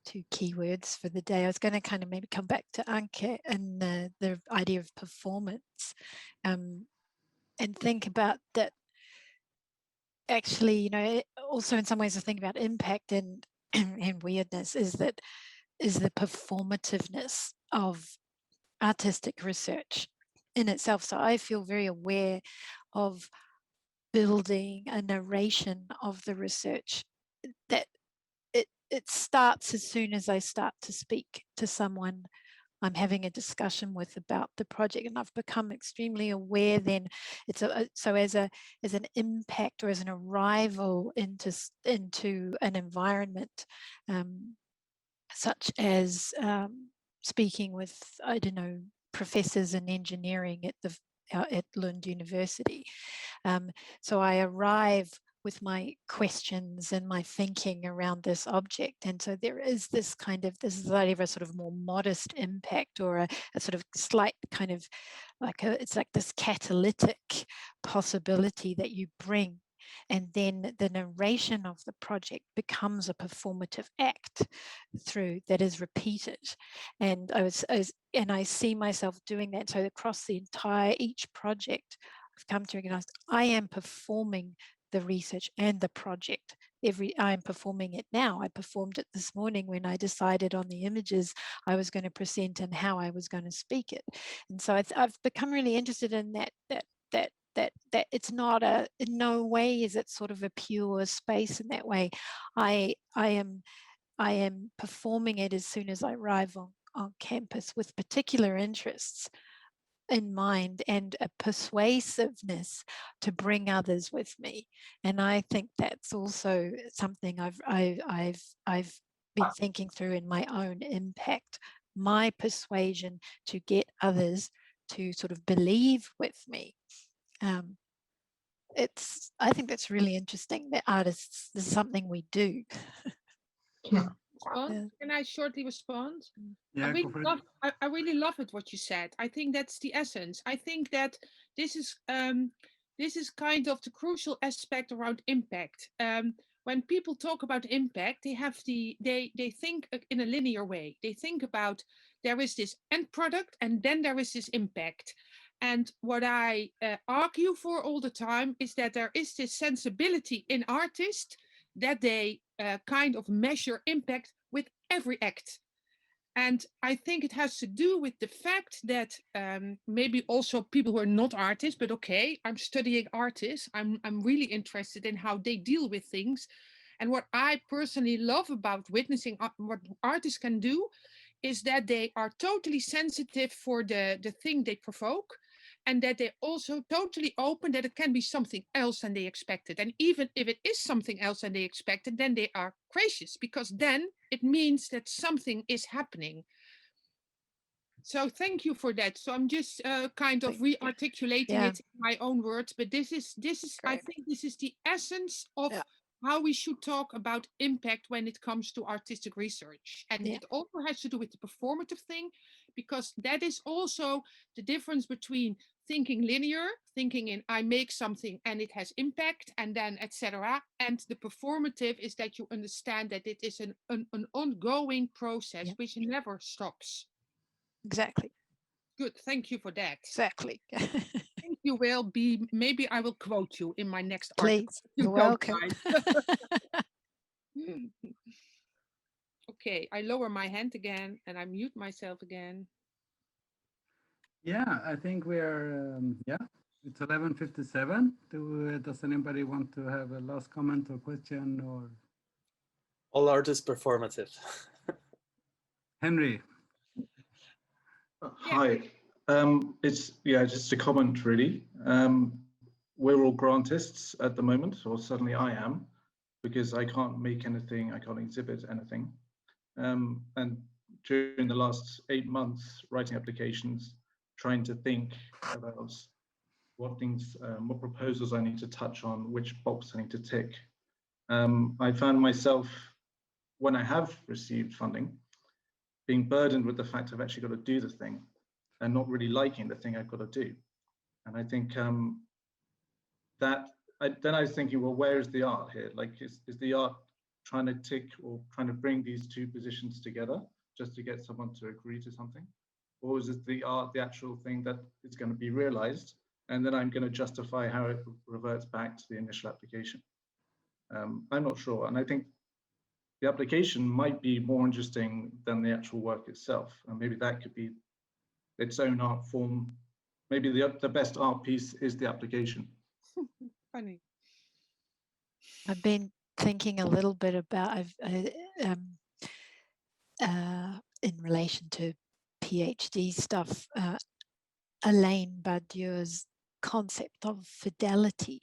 two keywords for the day. I was going to kind of maybe come back to Anke and the idea of performance, and think about that. Actually, you know, also in some ways I think about impact and weirdness is the performativeness of artistic research in itself. So I feel very aware of building a narration of the research that it starts as soon as I start to speak to someone I'm having a discussion with about the project, and I've become extremely aware then. So as an impact or as an arrival into an environment, such as speaking with, I don't know, professors in engineering at Lund University. So I arrive with my questions and my thinking around this object. And so there is this idea of a sort of more modest impact, or a sort of slight kind of like it's like this catalytic possibility that you bring. And then the narration of the project becomes a performative act that is repeated. And I see myself doing that. So across each project, I've come to recognize I am performing the research and the project. I'm performing it now. I performed it this morning when I decided on the images I was going to present and how I was going to speak it. And so I've become really interested in that it's not in no way is it sort of a pure space in that way. I am performing it as soon as I arrive on campus with particular interests in mind and a persuasiveness to bring others with me. And I think that's also something I've been thinking through in my own impact, my persuasion to get others to sort of believe with me. I think that's really interesting that artists, this is something we do. Yeah. Can I shortly respond? Yeah, I really love it what you said. I think that's the essence. I think that this is kind of the crucial aspect around impact. When people talk about impact, they think in a linear way. They think about there is this end product and then there is this impact. And what I argue for all the time is that there is this sensibility in artists that they kind of measure impact with every act. And I think it has to do with the fact that maybe also people who are not artists, but okay, I'm studying artists. I'm really interested in how they deal with things. And what I personally love about witnessing what artists can do is that they are totally sensitive for the thing they provoke, and that they're also totally open that it can be something else than they expected. And even if it is something else than they expected, then they are gracious, because then it means that something is happening. So thank you for that. So I'm just kind of re-articulating it in my own words, but this is I think this is the essence of how we should talk about impact when it comes to artistic research. And it also has to do with the performative thing, because that is also the difference between thinking linear, thinking in I make something and it has impact, and then etc. And the performative is that you understand that it is an ongoing process which never stops. Exactly. Good, thank you for that. Exactly. Thank you, Will. Maybe I will quote you in my next Please, article. you're welcome. Okay, I lower my hand again and I mute myself again. Yeah, I think we are, it's 11:57. Does anybody want to have a last comment or question? Or all art is performative. Henry. Hi, it's just a comment really. We're all grantists at the moment, or certainly I am, because I can't make anything, I can't exhibit anything. And during the last 8 months, writing applications, trying to think about what things, what proposals I need to touch on, which box I need to tick. I found myself, when I have received funding, being burdened with the fact I've actually got to do the thing and not really liking the thing I've got to do. And I think then I was thinking, well, where is the art here? Like, is the art trying to tick or trying to bring these two positions together just to get someone to agree to something? Or is it the art, the actual thing that is going to be realized, and then I'm going to justify how it reverts back to the initial application? I'm not sure. And I think the application might be more interesting than the actual work itself. And maybe that could be its own art form. Maybe the best art piece is the application. Funny. I've been thinking a little bit about in relation to PhD stuff, Alain Badiou's concept of fidelity.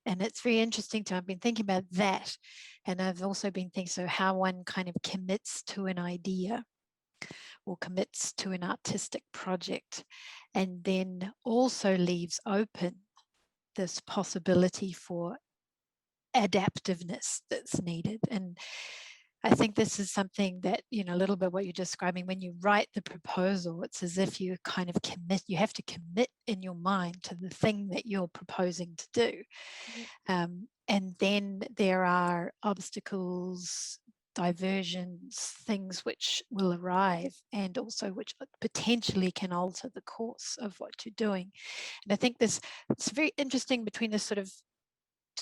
And it's very interesting I've been thinking about that. And I've also been thinking, so how one kind of commits to an idea or commits to an artistic project, and then also leaves open this possibility for adaptiveness that's needed. And I think this is something that, a little bit what you're describing, when you write the proposal, it's as if you kind of commit, you have to commit in your mind to the thing that you're proposing to do. And then there are obstacles, diversions, things which will arrive, and also which potentially can alter the course of what you're doing. And I think it's very interesting between this sort of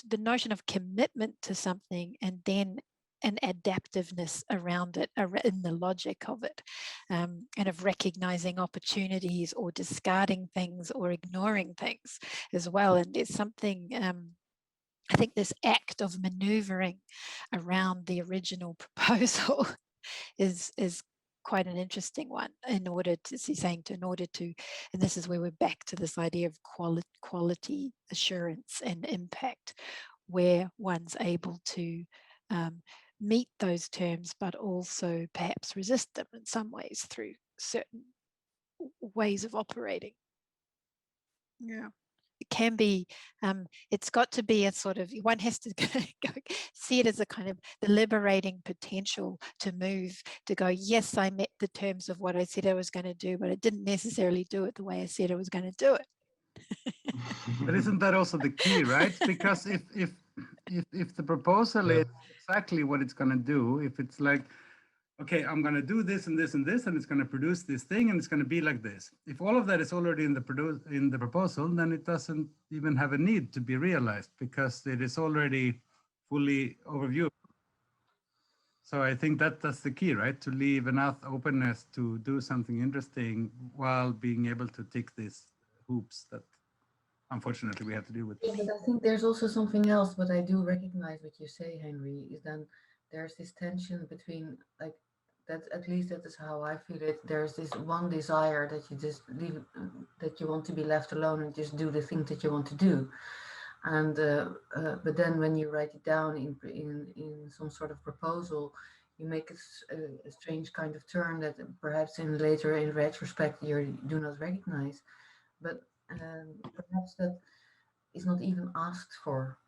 the notion of commitment to something and then an adaptiveness around it, in the logic of it, and of recognizing opportunities or discarding things or ignoring things as well. And there's something, I think this act of maneuvering around the original proposal is quite an interesting one in order to and this is where we're back to this idea of quality assurance and impact, where one's able to meet those terms, but also perhaps resist them in some ways through certain ways of operating. Yeah. It can be, it's got to be a sort of, one has to see it as a kind of the liberating potential to move, to go, yes, I met the terms of what I said I was going to do, but I didn't necessarily do it the way I said I was going to do it. But isn't that also the key, right? Because if the proposal is exactly what it's going to do, if it's like, okay, I'm going to do this and this and this, and it's going to produce this thing, and it's going to be like this. If all of that is already in the proposal, then it doesn't even have a need to be realized because it is already fully overviewed. So I think that's the key, right? To leave enough openness to do something interesting while being able to tick these hoops that unfortunately we have to deal with. Yeah, but I think there's also something else, but I do recognize what you say, Henry, is then there's this tension between, like, that, at least that is how I feel it. There's this one desire that you just leave, that you want to be left alone and just do the thing that you want to do. And but then when you write it down in some sort of proposal, you make a strange kind of turn that perhaps in retrospect you do not recognize. But perhaps that is not even asked for.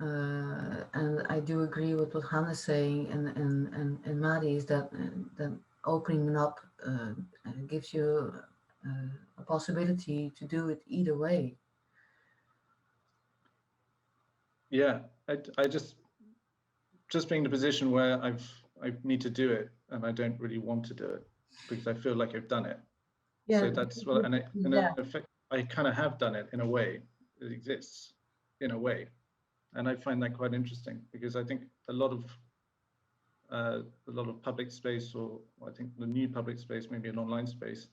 And I do agree with what Hannes is saying, and Maddie, is that opening up gives you a possibility to do it either way. Yeah, I just being in a position where I need to do it, and I don't really want to do it because I feel like I've done it. Yeah, so that's well, and in effect, I kind of have done it in a way. It exists in a way. And I find that quite interesting because I think a lot of public space, or I think the new public space, maybe an online space,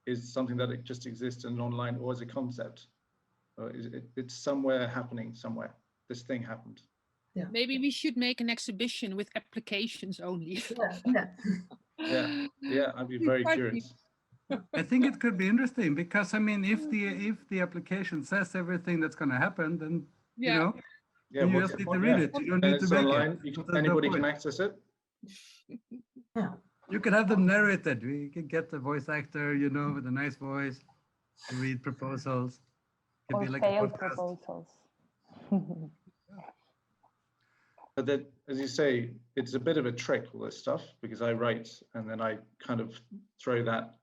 is something that it just exists in online or as a concept. It's somewhere happening somewhere. This thing happened. Yeah. Maybe we should make an exhibition with applications only. Yeah, I'd be very curious. I think it could be interesting because I mean, if the application says everything that's going to happen, then you know. Yeah, you just need to read it. You don't need to make online. it. Anybody can access it. Yeah. You can have them narrated. We can get the voice actor, you know, with a nice voice to read proposals. It can Or be like failed a podcast. proposals. But then, as you say, it's a bit of a trick, all this stuff, because I write and then I kind of throw that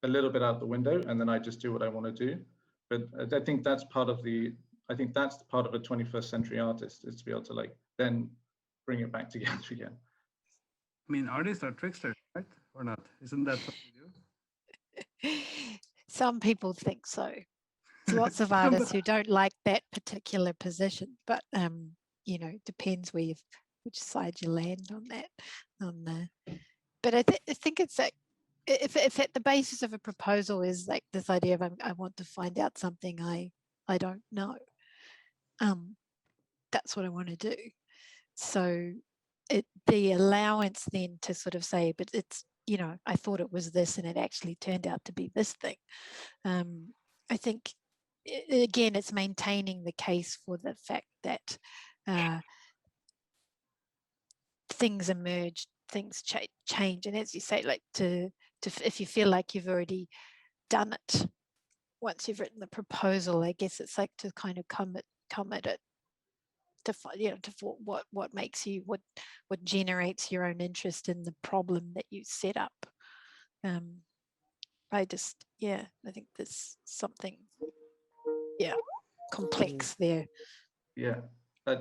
a little bit out the window and then I just do what I want to do. But I think that's part of the, I think that's part of a 21st century artist, is to be able to like then bring it back together again. I mean, artists are tricksters, right? Or not? Isn't that what we do? Some people think so. There's lots of artists who don't like that particular position, but you know, depends where which side you land on that. But I think it's like, if at the basis of a proposal is like this idea of I want to find out something I don't know, that's what I want to do. So the allowance then to sort of say, but it's, you know, I thought it was this and it actually turned out to be this thing. I think, again, it's maintaining the case for the fact that things emerge, things change. And as you say, like to if you feel like you've already done it, once you've written the proposal, I guess it's like to kind of come at it to, you know, to what makes you, what generates your own interest in the problem that you set up. I think there's something, complex there. Yeah, I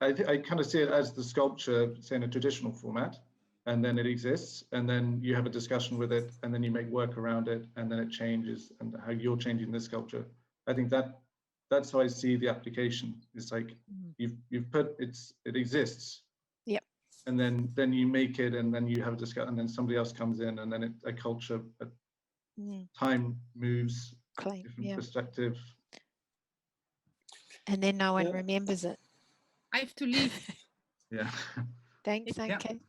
kind of see it as the sculpture, say, in a traditional format, and then it exists, and then you have a discussion with it, and then you make work around it, and then it changes, and how you're changing the sculpture. I think that's how I see the application. It's like you've put it exists. Yep. And then you make it, and then you have a discussion, and then somebody else comes in, and then a culture, time moves, different perspective. And then no one remembers it. I have to leave. Yeah. Thanks. Okay.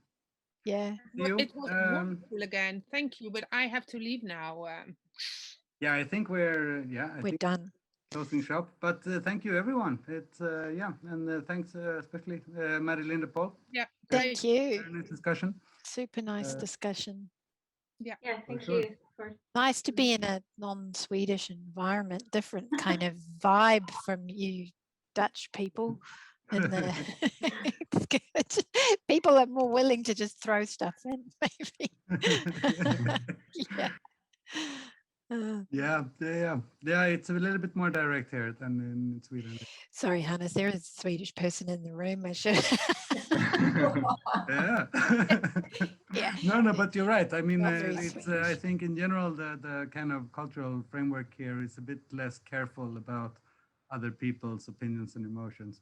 Yeah. You, It was wonderful again. Thank you, but I have to leave now. yeah, I think we're We're done. closing shop. But thank you, everyone. It's and thanks especially Maddie, Linde, Paul. Yeah. Thank you. Very nice discussion. Super nice discussion. Yeah, thank sure. you. For Nice to be in a non-Swedish environment, different kind of vibe from you Dutch people. And it's good. People are more willing to just throw stuff in, maybe. Yeah. Yeah. It's a little bit more direct here than in Sweden. Sorry, Hannes, there is a Swedish person in the room. I should. Yeah. Yeah. No, but you're right. I mean, Not very it's I Swedish. think in general the kind of cultural framework here is a bit less careful about other people's opinions and emotions.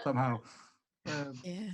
Somehow. Yeah.